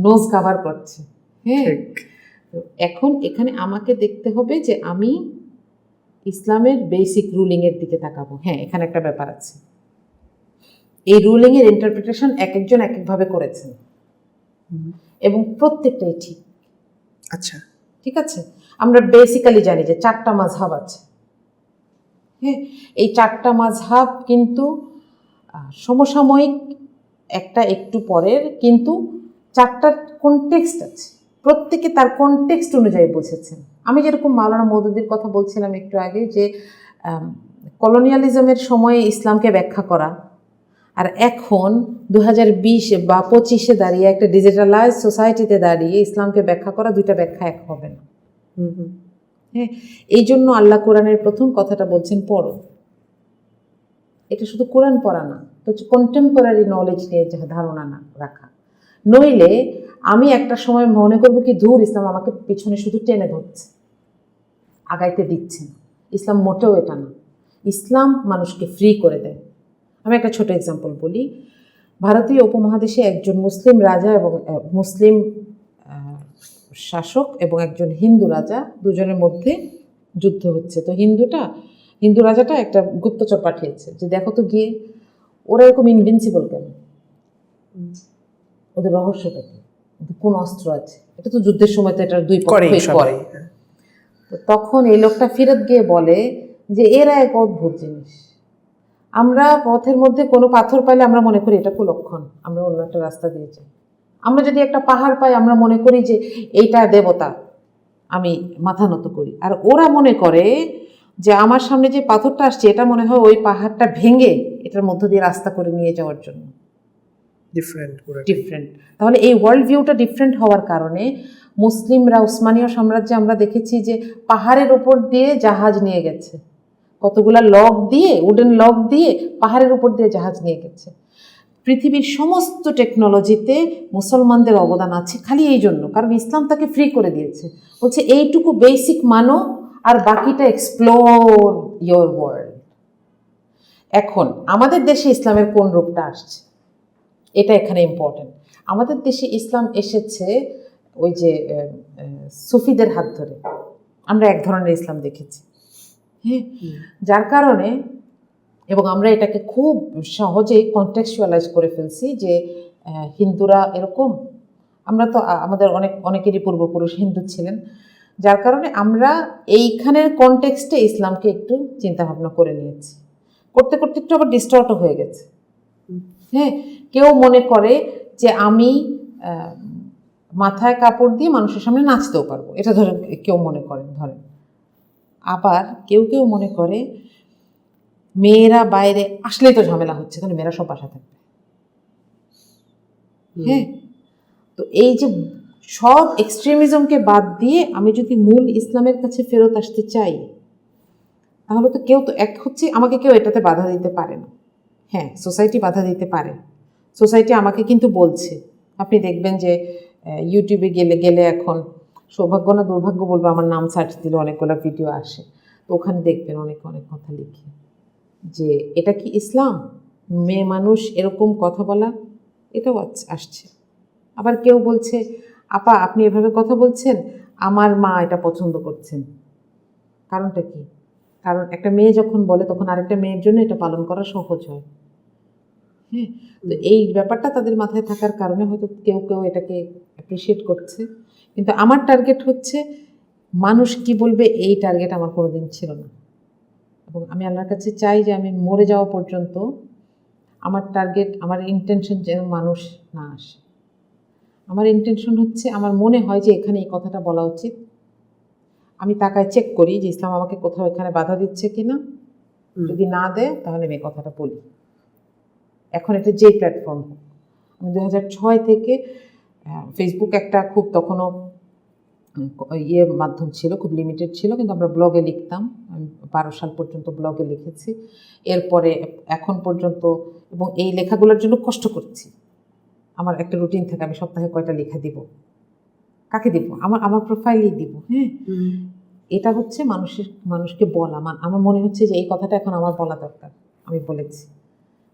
A: নোজ কাভার করছে। হ্যাঁ,
B: ঠিক।
A: তো এখন এখানে আমাকে দেখতে হবে যে আমি ইসলামের বেসিক রুলিংয়ের দিকে তাকাবো। হ্যাঁ, এখানে একটা ব্যাপার আছে, এই রুলিংয়ের ইন্টারপ্রিটেশন এক একজন এক একভাবে করেছেন এবং প্রত্যেকটাই ঠিক।
B: আচ্ছা,
A: ঠিক আছে, আমরা বেসিক্যালি জানি যে 4টা মাযহাব আছে। হ্যাঁ, এই 4টা মাযহাব কিন্তু সমসাময়িক একটা একটু পরের, কিন্তু 4টার কনটেক্সট আছে, প্রত্যেকে তার কনটেক্সট অনুযায়ী বুঝেছেন। আমি যেরকম মাওলানা মওদুদির কথা বলছিলাম একটু আগে, যে কলোনিয়ালিজমের সময়ে ইসলামকে ব্যাখ্যা করা, আর এখন 2020 বা 25-এ দাঁড়িয়ে একটা ডিজিটালাইজ সোসাইটিতে দাঁড়িয়ে ইসলামকে ব্যাখ্যা করা, দুইটা ব্যাখ্যা এক হবে না। হ্যাঁ, এই জন্য আল্লাহ কোরআনের প্রথম কথাটা বলছেন পড়ো। এটা শুধু কোরআন পড়া না, এটা হচ্ছে কন্টেম্পোরারি নলেজ নিয়ে ধারণা না রাখা। নইলে আমি একটা সময় মনে করবো কি, ধুর, ইসলাম আমাকে পিছনে শুধু টেনে ধরছে, আগাইতে দিচ্ছে না। ইসলাম মোটেও এটা না। ইসলাম মানুষকে ফ্রি করে দেয়। আমি একটা ছোট এক্সাম্পল বলি। ভারতীয় উপমহাদেশে একজন মুসলিম রাজা এবং মুসলিম শাসক এবং একজন হিন্দু রাজা, দুজনের মধ্যে যুদ্ধ হচ্ছে। তো হিন্দু রাজাটা একটা গুপ্তচর পাঠিয়েছে যে দেখো তো গিয়ে ওরা এরকম ইনভিনসিবল কেন, ওদের রহস্যটা কি, কোন অস্ত্র আছে, এটা তো যুদ্ধের সময় তো এটা দুই পক্ষই করে। তো তখন এই লোকটা ফেরত গিয়ে বলে যে এরা এক অদ্ভুত জিনিস, আমরা পথের মধ্যে কোনো পাথর পাইলে আমরা মনে করি এটা কুলক্ষণ, আমরা অন্য একটা রাস্তা দিয়ে যাই। আমরা যদি একটা পাহাড় পাই আমরা মনে করি যে এইটা দেবতা, আমি মাথা নত করি। আর ওরা মনে করে যে আমার সামনে যে পাথরটা আসছে এটা মনে হয় ওই পাহাড়টা ভেঙে এটার মধ্য দিয়ে রাস্তা করে নিয়ে যাওয়ার জন্য। ডিফারেন্ট। তাহলে এই ওয়ার্ল্ড ভিউটা ডিফারেন্ট হওয়ার কারণে মুসলিমরা উসমানীয় সাম্রাজ্যে আমরা দেখেছি যে পাহাড়ের উপর দিয়ে জাহাজ নিয়ে গেছে, কতগুলা লক দিয়ে, উডেন লক দিয়ে পাহাড়ের উপর দিয়ে জাহাজ নিয়ে গেছে। পৃথিবীর সমস্ত টেকনোলজিতে মুসলমানদের অবদান আছে খালি এই জন্য, কারণ ইসলাম তাকে ফ্রি করে দিয়েছে। বলছে এইটুকু বেসিক মানো আর বাকিটা এক্সপ্লোর ইয়োর ওয়ার্ল্ড। এখন আমাদের দেশে ইসলামের কোন রূপটা আসছে, এটা এখানে ইম্পর্টেন্ট। আমাদের দেশে ইসলাম এসেছে ওই যে সুফিদের হাত ধরে, আমরা এক ধরনের ইসলাম দেখেছি। হ্যাঁ, যার কারণে, এবং আমরা এটাকে খুব সহজেই কনটেক্সচুয়ালাইজ করে ফেলছি যে হিন্দুরা এরকম, আমরা তো আমাদের অনেকেরই পূর্বপুরুষ হিন্দু ছিলেন, যার কারণে আমরা এইখানের কনটেক্সটে ইসলামকে একটু চিন্তা ভাবনা করে নিয়েছি। করতে করতে একটু আবার ডিস্টর্টও হয়ে গেছে। হ্যাঁ, কেউ মনে করে যে আমি মাথায় কাপড় দিয়ে মানুষের সামনে নাচতেও পারবো, এটা ধরেন কেউ মনে করেন, ধরেন। আবার কেউ মনে করে মেয়েরা বাইরে আসলেই তো ঝামেলা হচ্ছে, তাহলে মেয়েরা সব বাসা থাকবে। হ্যাঁ, তো এই যে সব এক্সট্রিমিজমকে বাদ দিয়ে আমি যদি মূল ইসলামের কাছে ফেরত আসতে চাই, তাহলে তো কেউ তো এক হচ্ছে, আমাকে কেউ এটাতে বাধা দিতে পারে না। হ্যাঁ, সোসাইটি বাধা দিতে পারে। সোসাইটি আমাকে কিন্তু বলছে, আপনি দেখবেন যে ইউটিউবে গেলে এখন সৌভাগ্য না দুর্ভাগ্য বলবো, আমার নাম সার্চ দিলে অনেকগুলো ভিডিও আসে, তো ওখানে দেখবেন অনেক কথা লিখে যে এটা কি ইসলাম, মেয়ে মানুষ এরকম কথা বলা, এটাও আসছে। আবার কেউ বলছে আপা আপনি এভাবে কথা বলছেন, আমার মা এটা পছন্দ করছেন। কারণটা কি? কারণ একটা মেয়ে যখন বলে তখন আরেকটা মেয়ের জন্য এটা পালন করা সহজ হয়। হ্যাঁ, তো এই ব্যাপারটা তাদের মাথায় থাকার কারণে হয়তো কেউ এটাকে অ্যাপ্রিসিয়েট করছে। কিন্তু আমার টার্গেট হচ্ছে মানুষ কি বলবে, এই টার্গেট আমার কোনোদিন ছিল না। এবং আমি আল্লাহর কাছে চাই যে আমি মরে যাওয়া পর্যন্ত আমার টার্গেট, আমার ইন্টেনশন যেন মানুষ না আসে। আমার ইন্টেনশন হচ্ছে, আমার মনে হয় যে এখানে এই কথাটা বলা উচিত, আমি তাকায় চেক করি যে ইসলাম আমাকে কোথাও এখানে বাধা দিচ্ছে কিনা। যদি না দেয় তাহলে আমি এই কথাটা বলি। এখন এটা যে প্ল্যাটফর্ম হোক, আমি 2006 থেকে ফেসবুক একটা খুব তখনও মাধ্যম ছিল, খুব লিমিটেড ছিল, কিন্তু আমরা ব্লগে লিখতাম। আমি 12 সাল পর্যন্ত ব্লগে লিখেছি। এরপরে এখন পর্যন্ত, এবং এই লেখাগুলোর জন্য কষ্ট করছি। আমার একটা রুটিন থাকে, আমি সপ্তাহে কয়টা লেখা দিব, কাকে দিব, আমার প্রোফাইলেই দিব। হ্যাঁ, এটা হচ্ছে মানুষকে বলা, আমার মনে হচ্ছে যে এই কথাটা এখন আমার বলা দরকার, আমি বলেছি।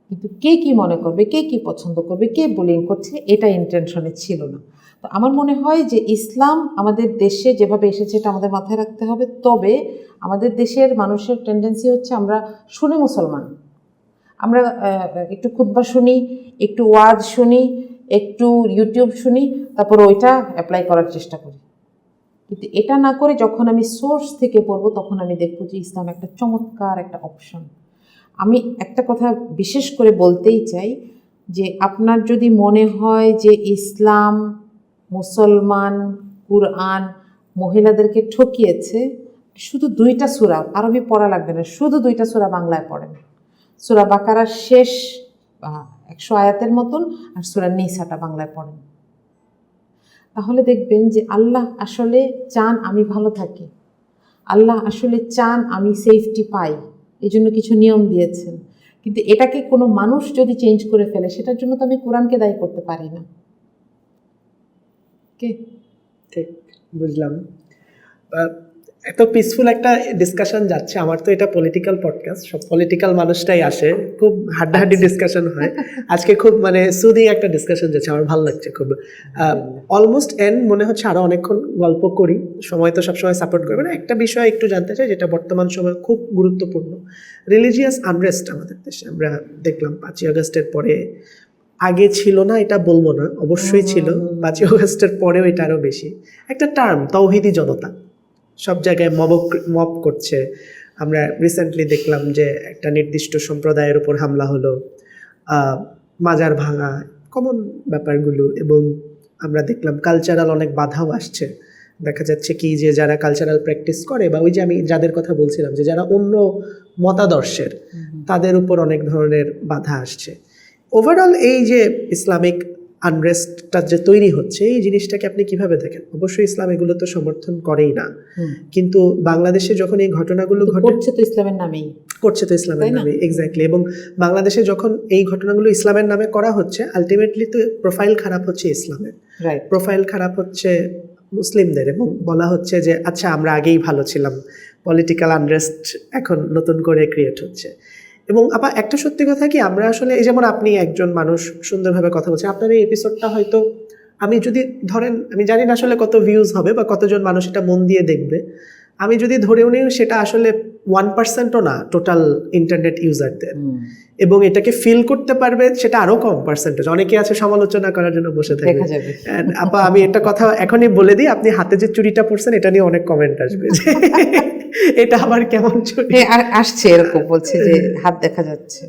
A: কিন্তু কে কি মনে করবে, কে কি পছন্দ করবে, কে বুলিং করছে, এটা ইন্টেনশনে ছিল না। তো আমার মনে হয় যে ইসলাম আমাদের দেশে যেভাবে এসেছে এটা আমাদের মাথায় রাখতে হবে। তবে আমাদের দেশের মানুষের টেন্ডেন্সি হচ্ছে আমরা শুনে মুসলমান, আমরা একটু খুতবা শুনি, একটু ওয়াজ শুনি, একটু ইউটিউব শুনি, তারপর ওইটা অ্যাপ্লাই করার চেষ্টা করি। কিন্তু এটা না করে যখন আমি সোর্স থেকে পড়বো তখন আমি দেখবো যে ইসলাম একটা চমৎকার একটা অপশন। আমি একটা কথা বিশেষ করে বলতেই চাই যে আপনার যদি মনে হয় যে ইসলাম, মুসলমান, কুরআন মহিলাদেরকে ঠকিয়েছে, শুধু 2টা সূরা আরবি পড়া লাগবে না, শুধু 2টা সূরা বাংলায় পড়েন। সূরা বাকারার শেষ 100 আয়াতের মতন আর সূরা নিসাটা বাংলায় পড়েন, তাহলে দেখবেন যে আল্লাহ আসলে চান আমি ভালো থাকি, আল্লাহ আসলে চান আমি সেফটি পাই, এই জন্য কিছু নিয়ম দিয়েছেন। কিন্তু এটাকে কোনো মানুষ যদি চেঞ্জ করে ফেলে সেটার জন্য তো আমি কোরআনকে দায়ী করতে পারি না। কে
B: ঠিক বুঝলাম। এত পিসফুল একটা ডিসকাশন যাচ্ছে। আমার তো এটা পলিটিক্যাল পডকাস্ট, সব পলিটিক্যাল মানুষটাই আসে, খুব হাড্ডাহাড্ডি ডিসকাশন হয়। আজকে খুব মানে সুদিং একটা ডিসকাশন যাচ্ছে, আমার ভালো লাগছে খুব। অলমোস্ট এন্ড মনে হচ্ছে, আরো অনেকক্ষণ গল্প করি, সময় তো সবসময় সাপোর্ট করবে না। একটা বিষয় একটু জানতে চাই যেটা বর্তমান সময়ে খুব গুরুত্বপূর্ণ, রিলিজিয়াস আনরেস্ট আমাদের দেশে। আমরা দেখলাম 5ই আগস্টের পরে, আগে ছিল না এটা বলবো না, অবশ্যই ছিল, 5ই আগস্টের পরেও এটা আরো বেশি। একটা টার্ম তাওহিদি জনতা সব জায়গায় মব করছে। আমরা রিসেন্টলি দেখলাম যে একটা নির্দিষ্ট সম্প্রদায়ের উপর হামলা হলো, মাজার ভাঙা, কমন ব্যাপারগুলো। এবং আমরা দেখলাম কালচারাল অনেক বাধাও আসছে। দেখা যাচ্ছে কি যে যারা কালচারাল প্র্যাকটিস করে, বা ওই যে আমি যাদের কথা বলছিলাম যে যারা অন্য মতাদর্শের, তাদের উপর অনেক ধরনের বাধা আসছে। ওভারঅল এই যে ইসলামিক আনরেস্টটা যে তৈরি হচ্ছে, এই জিনিসটাকে আপনি কিভাবে দেখেন? অবশ্যই ইসলাম এগুলো তো সমর্থন করেই না, কিন্তু বাংলাদেশে যখন এই ঘটনাগুলো
A: ঘটছে তো ইসলামের নামেই,
B: করছে তো ইসলামের নামে, এক্স্যাক্টলি। এবং বাংলাদেশে যখন এই ঘটনাগুলো ইসলামের নামে করা হচ্ছে, আলটিমেটলি তো প্রোফাইল খারাপ হচ্ছে ইসলামের, প্রোফাইল খারাপ হচ্ছে মুসলিমদের, এবং বলা হচ্ছে যে আচ্ছা আমরা আগেই ভালো ছিলাম, পলিটিক্যাল আনরেস্ট এখন নতুন করে ক্রিয়েট হচ্ছে। এবং আবার একটা সত্যি কথা কি, আমরা আসলে এই যেমন আপনি একজন মানুষ সুন্দরভাবে কথা বলছেন, আপনার এই এপিসোডটা হয়তো আমি যদি ধরেন, আমি জানি না আসলে কত ভিউজ হবে বা কতজন মানুষ এটা মন দিয়ে দেখবে, আমি যদি ধরেও নিই সেটা আসলে 1%ও না টোটাল ইন্টারনেট ইউজারদের, এবং এটাকে ফিল করতে পারবে সেটা আরো কম পার্সেন্টেজ। অনেকে আছে সমালোচনা করার জন্য বসে থাকে। আপা আমি একটা কথা এখনই বলে দিই, আপনি হাতে যে চুড়িটা পরছেন এটা নিয়ে অনেক কমেন্ট আসবে যে এটা আবার কেমন চুড়ি
A: আসছে, এরকম বলছে যে হাত দেখা যাচ্ছে।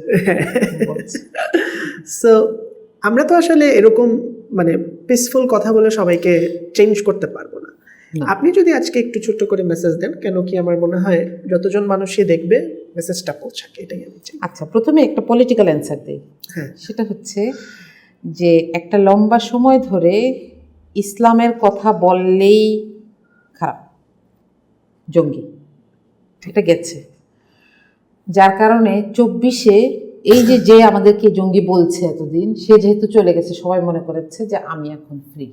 B: সো আমরা তো আসলে এরকম মানে পিসফুল কথা বলে সবাইকে চেঞ্জ করতে পারবো না। আপনি যদি আজকে একটু ছোট্ট করে মেসেজ দেন, কেন কি আমার মনে হয় যতজন মানুষই দেখবে মেসেজটা পৌঁছাকে, এটাই আমি চাই।
A: আচ্ছা, প্রথমে একটা পলিটিক্যাল অ্যান্সার দিই। সেটা হচ্ছে যে একটা লম্বা সময় ধরে ইসলামের কথা বললেই খারাপ, জঙ্গি, এটা গেছে। যার কারণে 24-এ এই যে আমাদেরকে জঙ্গি বলছে এতদিন, সে যেহেতু চলে গেছে, সবাই মনে করেছে যে আমি এখন ফ্রি,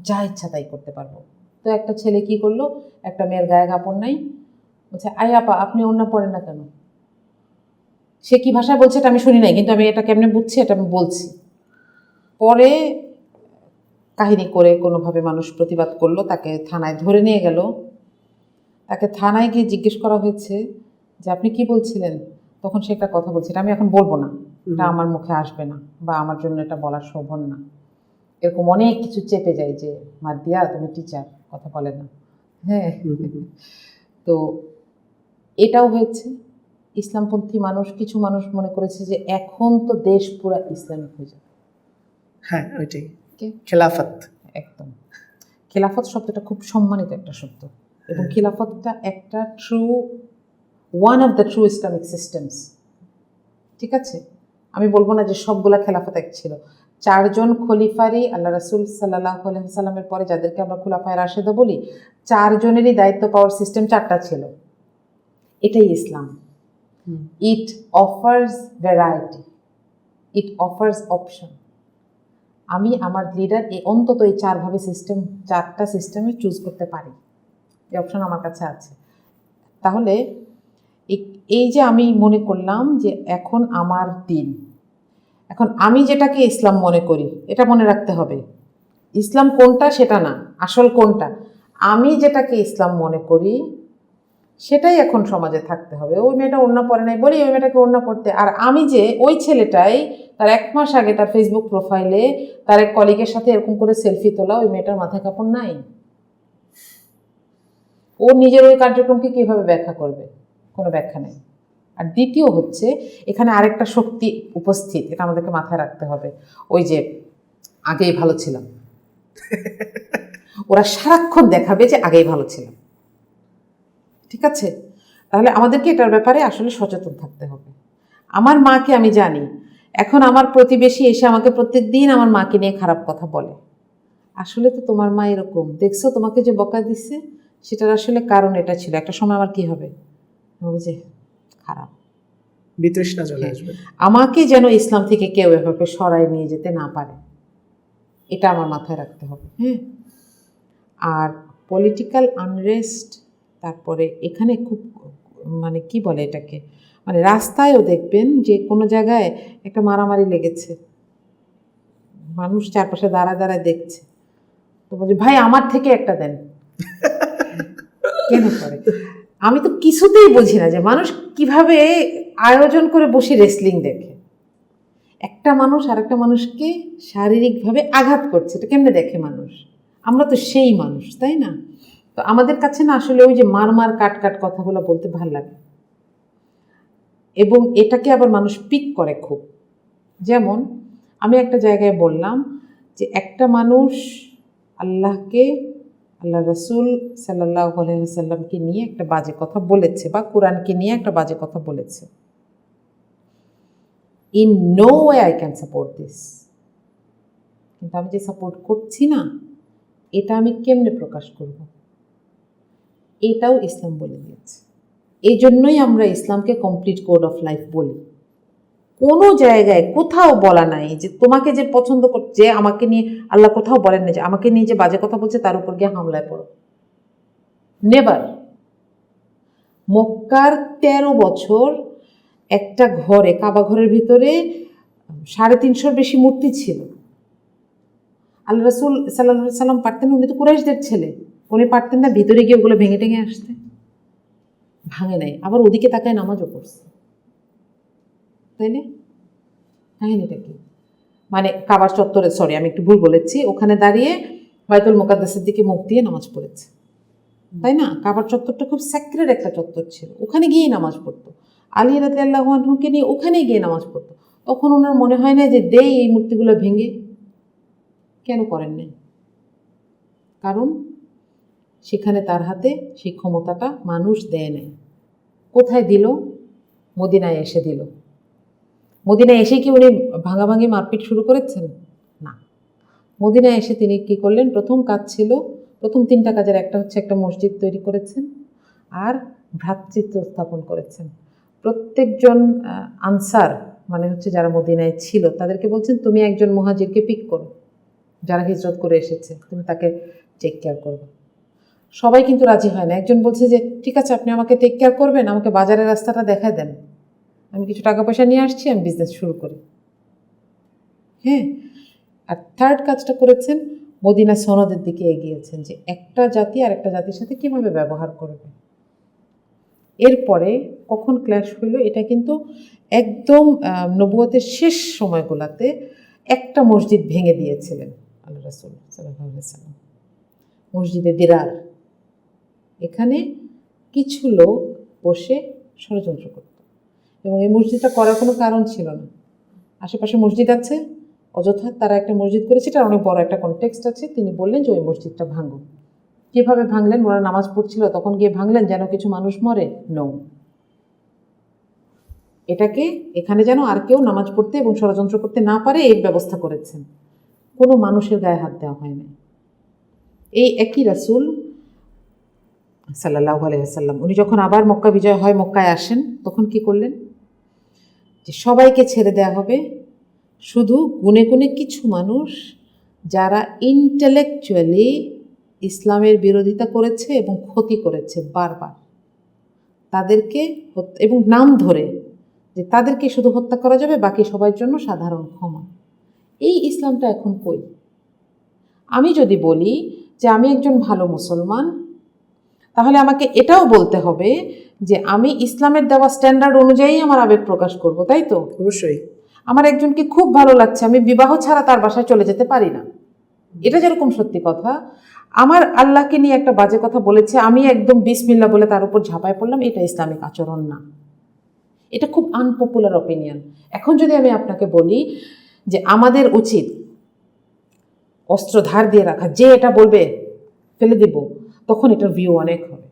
A: যা ইচ্ছা তাই করতে পারবো। তো একটা ছেলে কি করলো, একটা মেয়ের গায়ে কাপড় নাই, বলছে আই আপা আপনি ওড়না পরেন না কেন? সে কি ভাষায় বলছে এটা আমি শুনি নাই, কিন্তু আমি এটা কেমনে বুঝছি এটা আমি বলছি। পরে কাহিনী করে কোনোভাবে মানুষ প্রতিবাদ করলো, তাকে থানায় ধরে নিয়ে গেল। তাকে থানায় গিয়ে জিজ্ঞেস করা হয়েছে যে আপনি কি বলছিলেন? তখন সে একটা কথা বলছে, এটা আমি এখন বলবো না, এটা আমার মুখে আসবে না, বা আমার জন্য এটা বলা শোভন না। এরকম অনেক কিছু চেপে যায় যে মাদিয়া তুমি টিচার, কথা বলে না। হ্যাঁ, তো এটাও হয়েছে। ইসলামপন্থী মানুষ, কিছু মানুষ মনে করেছে যে এখন তো দেশ পুরা ইসলামিক হয়ে যাবে।
B: হ্যাঁ, ওইটাই খেলাফত।
A: একদম, খেলাফত শব্দটা খুব সম্মানিত একটা শব্দ, এবং খেলাফতটা একটা one of the true Islamic systems. ঠিক আছে, আমি বলবো না যে সবগুলা খেলাফত এক ছিল। 4 জন খলিফারই, আল্লাহ রাসূল সাল্লাল্লাহু আলাইহি ওয়াসাল্লামের পরে যাদেরকে আমরা খুলাফায়ে রাশেদা বলি, 4 জনেরই দায়িত্ব পাওয়ার সিস্টেম 4টা ছিল। এটাই Islam. It offers variety, it offers option. আমি আমার লিডার অন্তত এই 4টা সিস্টেমে চুজ করতে পারি, এই অপশন আমার কাছে আছে। তাহলে এই যে আমি মনে করলাম যে এখন আমার দিন, এখন আমি যেটাকে ইসলাম মনে করি এটা মনে রাখতে হবে। ইসলাম কোনটা সেটা না, আসল কোনটা। আমি যেটাকে ইসলাম মনে করি সেটাই এখন সমাজে থাকতে হবে। ওই মেয়েটা ওড়না পরে নাই বলি ওই মেয়েটাকে ওড়না পড়তে, আর আমি যে ওই ছেলেটাই তার 1 মাস আগে তার ফেসবুক প্রোফাইলে তার এক কলিগের সাথে এরকম করে সেলফি তোলা, ওই মেয়েটার মাথায় কাপড় নাই। ও নিজের ওই কার্যক্রমকে কিভাবে ব্যাখ্যা করবে? কোনো ব্যাখ্যা নেই। আর দ্বিতীয় হচ্ছে, এখানে আরেকটা শক্তি উপস্থিত, এটা আমাদেরকে মাথায় রাখতে হবে। ওই যে আগেই ভালো ছিলাম, ওরা সারাক্ষণ দেখাবে যে আগেই ভালো ছিলাম, ঠিক আছে? তাহলে আমাদেরকে এটার ব্যাপারে আসলে সচেতন থাকতে হবে। আমার মাকে আমি জানি, এখন আমার প্রতিবেশী এসে আমাকে প্রত্যেকদিন আমার মাকে নিয়ে খারাপ কথা বলে। আসলে তো তোমার মা এরকম, দেখছো তোমাকে যে বকা দিচ্ছে সেটার আসলে কারণ এটা ছিল। একটা সময় আমার কি হবে, হবে যে খারাপ।
B: বিতৃষ্ণা চলে আসবে।
A: আমাকে যেন ইসলাম থেকে কেউ এভাবে সরায় নিয়ে যেতে না পারে, এটা আমার মাথায় রাখতে হবে। হ্যাঁ, আর পলিটিক্যাল আনরেস্ট, তারপরে এখানে খুব মানে কি বলে এটাকে, মানে রাস্তায়ও দেখবেন যে কোনো জায়গায় একটা মারামারি লেগেছে, মানুষ চারপাশে দাঁড়ায় দাঁড়ায় দেখছে, তো বলছে ভাই আমার থেকে একটা দেন। কেন করে? আমি তো কিছুতেই বুঝি না যে মানুষ কিভাবে আয়োজন করে বসে রেসলিং দেখে। একটা মানুষ আরেকটা মানুষকে শারীরিকভাবে আঘাত করছে, এটা কেমনে দেখে মানুষ? আমরা তো সেই মানুষ, তাই না? তো আমাদের কাছে না আসলে ওই যে মার মার কাট কাট কথাগুলো বলতে ভাল লাগে, এবং এটাকে আবার মানুষ পিক করে খুব। যেমন আমি একটা জায়গায় বললাম যে একটা মানুষ আল্লাহকে, আল্লাহ রসুল সাল্লাল্লাহু আলাইহি ওয়াসাল্লামকে নিয়ে একটা বাজে কথা বলেছে, বা কোরআনকে নিয়ে একটা বাজে কথা বলেছে। In no way I can support this. কিন্তু আমি যে সাপোর্ট করছি না, এটা আমি কেমনে প্রকাশ করব? এটাও ইসলাম বলে দিয়েছে। এই জন্যই আমরা ইসলামকে কমপ্লিট কোড অফ লাইফ বলি। কোনো জায়গায় কোথাও বলা নাই যে তোমাকে যে পছন্দ করছে, আমাকে নিয়ে আল্লাহ কোথাও বলেন না যে আমাকে নিয়ে যে বাজে কথা বলছে তার উপর গিয়ে হামলায় পড়ো। নেভার। মক্কার 13 বছর একটা ঘরে, কাবা ঘরের ভিতরে 350 বেশি মূর্তি ছিল। আল্লাহ রসুল সাল্লাল্লাহু সাল্লাম পারতেন না? উনি তো কুরাইশদের ছেলে, উনি পারতেন না ভিতরে গিয়ে ওগুলো ভেঙে টেঙে আসতে? ভাঙে নাই, আবার ওদিকে তাকায় নামাজও পড়ছে। তাইলে কাহিনীটা কি? মানে কাবার চত্বরে, সরি আমি একটু ভুল বলেছি, ওখানে দাঁড়িয়ে বায়তুল মুকাদ্দাসের দিকে মুখ দিয়ে নামাজ পড়েছে, তাই না? কাবার চত্বরটা খুব স্যাক্রেড একটা চত্বর ছিল, ওখানে গিয়েই নামাজ পড়তো। আলী রাদিয়াল্লাহু আনহুকে নিয়ে ওখানে গিয়ে নামাজ পড়তো। তখন ওনার মনে হয় না যে দেই এই মূর্তিগুলো ভেঙে? কেন করেন নাই? কারণ সেখানে তার হাতে সেই ক্ষমতাটা মানুষ দেয় নাই। কোথায় দিল? মদিনায় এসে দিল। মদিনায় এসে কি উনি ভাঙাভাঙি মারপিট শুরু করেছেন? না। মদিনায় এসে তিনি কি করলেন? প্রথম কাজ ছিল, প্রথম 3টা কাজের একটা হচ্ছে একটা মসজিদ তৈরি করেছেন, আর ভ্রাতৃত্ব স্থাপন করেছেন। প্রত্যেকজন আনসার, মানে হচ্ছে যারা মদিনায় ছিল, তাদেরকে বলছেন তুমি একজন মুহাজিরকে পিক করো, যারা হিজরত করে এসেছে, তুমি তাকে টেক কেয়ার করবে। সবাই কিন্তু রাজি হয় না। একজন বলছে যে ঠিক আছে আপনি আমাকে টেক কেয়ার করবেন, আমাকে বাজারের রাস্তাটা দেখায় দেন, আমি কিছু টাকা পয়সা নিয়ে আসছি, আমি বিজনেস শুরু করি। হ্যাঁ, আর 3rd কাজটা করেছেন, মদিনা সনদের দিকে এগিয়েছেন যে একটা জাতি আর একটা জাতির সাথে কীভাবে ব্যবহার করবে। এরপরে কখন ক্ল্যাশ হইল, এটা কিন্তু একদম নবুয়তের শেষ সময়গুলোতে একটা মসজিদ ভেঙে দিয়েছিলেন আল্লাহ রাসূল সাল্লাল্লাহু আলাইহি ওয়াসাল্লাম, মসজিদে দিরার। এখানে কিছু লোক বসে ষড়যন্ত্র করত, এবং এই মসজিদটা করার কোনো কারণ ছিল না। আশেপাশে মসজিদ আছে, অযথা তারা একটা মসজিদ করেছে, এটা অনেক বড় একটা কনটেক্সট আছে। তিনি বললেন যে ওই মসজিদটা ভাঙো। কীভাবে ভাঙলেন? ওরা নামাজ পড়ছিল তখন গিয়ে ভাঙলেন যেন কিছু মানুষ মরে? নো, এটাকে এখানে যেন আর কেউ নামাজ পড়তে এবং ষড়যন্ত্র করতে না পারে এর ব্যবস্থা করেছেন। কোনো মানুষের গায়ে হাত দেওয়া হয় না। এই একই রাসূল সাল্লাল্লাহু আলাইহি ওয়াসাল্লাম উনি যখন আবার মক্কা বিজয় হয়, মক্কায় আসেন, তখন কি করলেন? যে সবাইকে ছেড়ে দেওয়া হবে, শুধু গুনে গুনে কিছু মানুষ যারা ইন্টেলেকচুয়ালি ইসলামের বিরোধিতা করেছে এবং ক্ষতি করেছে বারবার, তাদেরকে, এবং নাম ধরে যে তাদেরকে শুধু হত্যা করা যাবে, বাকি সবার জন্য সাধারণ ক্ষমা। এই ইসলামটা এখন কই? আমি যদি বলি যে আমি একজন ভালো মুসলমান, তাহলে আমাকে এটাও বলতে হবে যে আমি ইসলামের দেওয়া স্ট্যান্ডার্ড অনুযায়ী আমার আবেগ প্রকাশ করব, তাই তো?
B: অবশ্যই।
A: আমার একজনকে খুব ভালো লাগছে, আমি বিবাহ ছাড়া তার বাসায় চলে যেতে পারি না, এটা যেরকম সত্যি কথা। আমার আল্লাহকে নিয়ে একটা বাজে কথা বলেছে, আমি একদম বিসমিল্লাহ বলে তার উপর ঝাঁপায় পড়লাম, এটা ইসলামিক আচরণ না। এটা খুব আনপপুলার অপিনিয়ন। এখন যদি আমি আপনাকে বলি যে আমাদের উচিত অস্ত্র ধার দিয়ে রাখা, যে এটা বলবে ফেলে দিব, তখন এটার ভিউ অনেক হবে,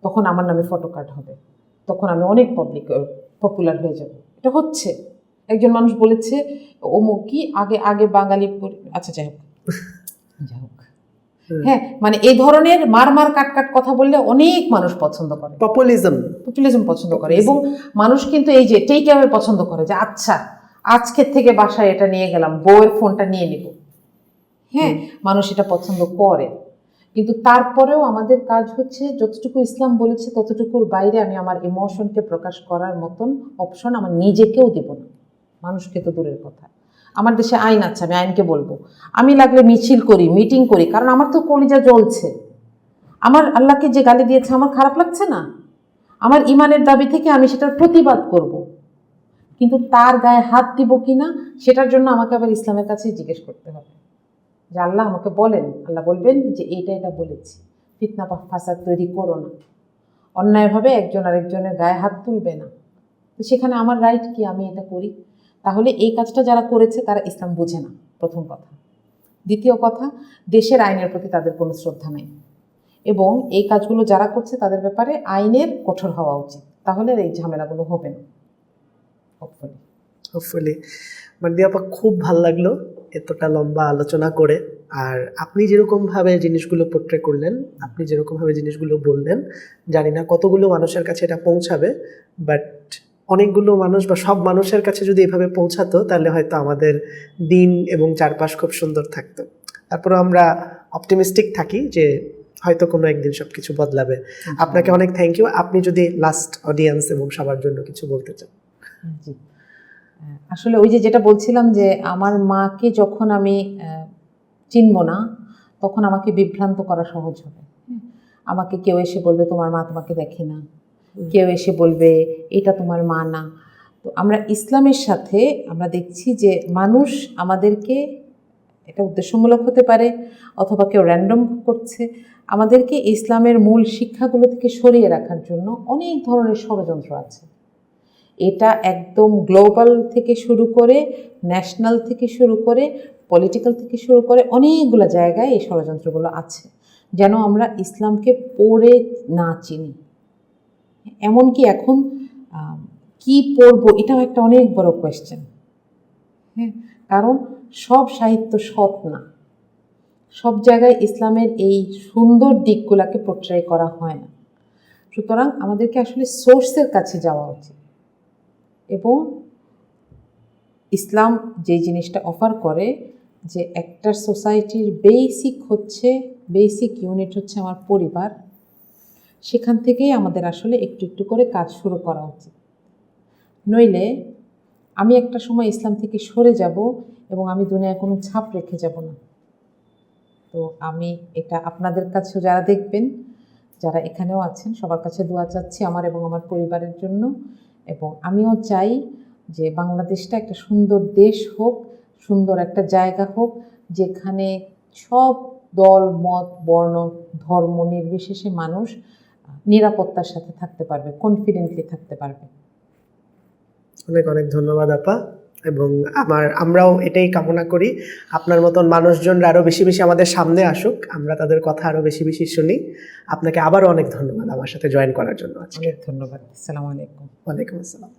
A: তখন আমার নামে ফটো কার্ড হবে, তখন আমি অনেক পপুলার হয়ে যাব। এটা হচ্ছে, একজন মানুষ বলেছে অমুক কি আগে আগে বাঙালি আচ্ছা যাই হোক যাই হোক, হ্যাঁ, মানে এই ধরনের মার মার কাট কাট কথা বললে অনেক মানুষ পছন্দ করে, পপুলিজম পছন্দ করে। এবং মানুষ কিন্তু এই যে টেক অ্যাওয়ে পছন্দ করে, যে আচ্ছা আজকের থেকে বাসায় এটা নিয়ে গেলাম, বউয়ের ফোনটা নিয়ে নিব, হ্যাঁ, মানুষ এটা পছন্দ করে। কিন্তু তারপরেও আমাদের কাজ হচ্ছে যতটুকু ইসলাম বলেছে ততটুকুর বাইরে আমি আমার ইমোশনকে প্রকাশ করার মতন অপশন আমার নিজেকেও দেব না, মানুষকে তো দূরের কথা। আমার দেশে আইন আছে, আমি আইনকে বলবো, আমি লাগলে মিছিল করি, মিটিং করি, কারণ আমার তো কলিজা জ্বলছে। আমার আল্লাহকে যে গালি দিয়েছে আমার খারাপ লাগছে না, আমার ইমানের দাবি থেকে আমি সেটার প্রতিবাদ করব, কিন্তু তার গায়ে হাত দিব কিনা সেটার জন্য আমাকে আবার ইসলামের কাছে জিজ্ঞেস করতে হবে যে আল্লাহ আমাকে বলেন, আল্লাহ বলবেন যে এইটা এটা বলেছি, ফিতনা ফাসাদ তৈরি করো না, অন্যায়ভাবে একজন আরেকজনের গায়ে হাত তুলবে না। তো সেখানে আমার রাইট কি, আমি এটা করি? তাহলে এই কাজটা যারা করেছে তারা ইসলাম বোঝে না, প্রথম কথা। দ্বিতীয় কথা, দেশের আইনের প্রতি তাদের কোনো শ্রদ্ধা নেই, এবং এই কাজগুলো যারা করছে তাদের ব্যাপারে আইনের কঠোর হওয়া উচিত, তাহলে এই ঝামেলাগুলো হবে না।
B: হোপফুলি। মার্দিয়া আপা, খুব ভাল লাগলো এতটা লম্বা আলোচনা করে। আর আপনি যেরকমভাবে জিনিসগুলো পোট্রে করলেন, আপনি যেরকমভাবে জিনিসগুলো বললেন, জানি না কতগুলো মানুষের কাছে এটা পৌঁছাবে, বাট অনেকগুলো মানুষ বা সব মানুষের কাছে যদি এভাবে পৌঁছাতো তাহলে হয়তো আমাদের দিন এবং চারপাশ খুব সুন্দর থাকতো। তারপরে আমরা অপটিমিস্টিক থাকি যে হয়তো কোনো একদিন সব কিছু বদলাবে। আপনাকে অনেক থ্যাংক ইউ। আপনি যদি লাস্ট অডিয়েন্স এবং সবার জন্য কিছু বলতে চান।
A: জি, আসলে ওই যে যেটা বলছিলাম যে আমার মাকে যখন আমি চিনব না তখন আমাকে বিভ্রান্ত করা সহজ হবে। আমাকে কেউ এসে বলবে তোমার মা তোমাকে দেখে না, কেউ এসে বলবে এটা তোমার মা না। তো আমরা ইসলামের সাথে আমরা দেখছি যে মানুষ আমাদেরকে, এটা উদ্দেশ্যমূলক হতে পারে অথবা কেউ র্যান্ডম করছে, আমাদেরকে ইসলামের মূল শিক্ষাগুলো থেকে সরিয়ে রাখার জন্য অনেক ধরনের ষড়যন্ত্র আছে। এটা একদম গ্লোবাল থেকে শুরু করে, ন্যাশনাল থেকে শুরু করে, পলিটিক্যাল থেকে শুরু করে অনেকগুলো জায়গায় এই ষড়যন্ত্রগুলো আছে, যেন আমরা ইসলামকে পড়ে না চিনি। এমনকি এখন কি পড়বো এটাও একটা অনেক বড় কোয়েশ্চেন। হ্যাঁ, কারণ সব সাহিত্য সৎ না, সব জায়গায় ইসলামের এই সুন্দর দিকগুলোকে পোট্রে করা হয় না। সুতরাং আমাদেরকে আসলে সোর্সের কাছে যাওয়া উচিত, এবং ইসলাম যে জিনিসটা অফার করে যে একটা সোসাইটির বেসিক ইউনিট হচ্ছে আমার পরিবার, সেখান থেকেই আমাদের আসলে একটু একটু করে কাজ শুরু করা উচিত। নইলে আমি একটা সময় ইসলাম থেকে সরে যাব এবং আমি দুনিয়ায় কোনো ছাপ রেখে যাব না। তো আমি এটা আপনাদের কাছেও যারা দেখবেন, যারা এখানেও আছেন, সবার কাছে দোয়া চাচ্ছি আমার এবং আমার পরিবারের জন্য। এবং আমিও চাই যে বাংলাদেশটা একটা সুন্দর দেশ হোক, সুন্দর একটা জায়গা হোক, যেখানে সব দল মত বর্ণ ধর্ম নির্বিশেষে মানুষ নিরাপত্তার সাথে থাকতে পারবে, কনফিডেন্টলি থাকতে পারবে।
B: অনেক অনেক ধন্যবাদ আপা। এবং আমরাও এটাই কামনা করি, আপনার মতন মানুষজনরা আরও বেশি বেশি আমাদের সামনে আসুক, আমরা তাদের কথা আরও বেশি বেশি শুনি। আপনাকে আবারও অনেক ধন্যবাদ আমার সাথে জয়েন করার জন্য।
A: অনেক ধন্যবাদ। আসসালামু আলাইকুম।
B: ওয়ালাইকুম আসসালাম।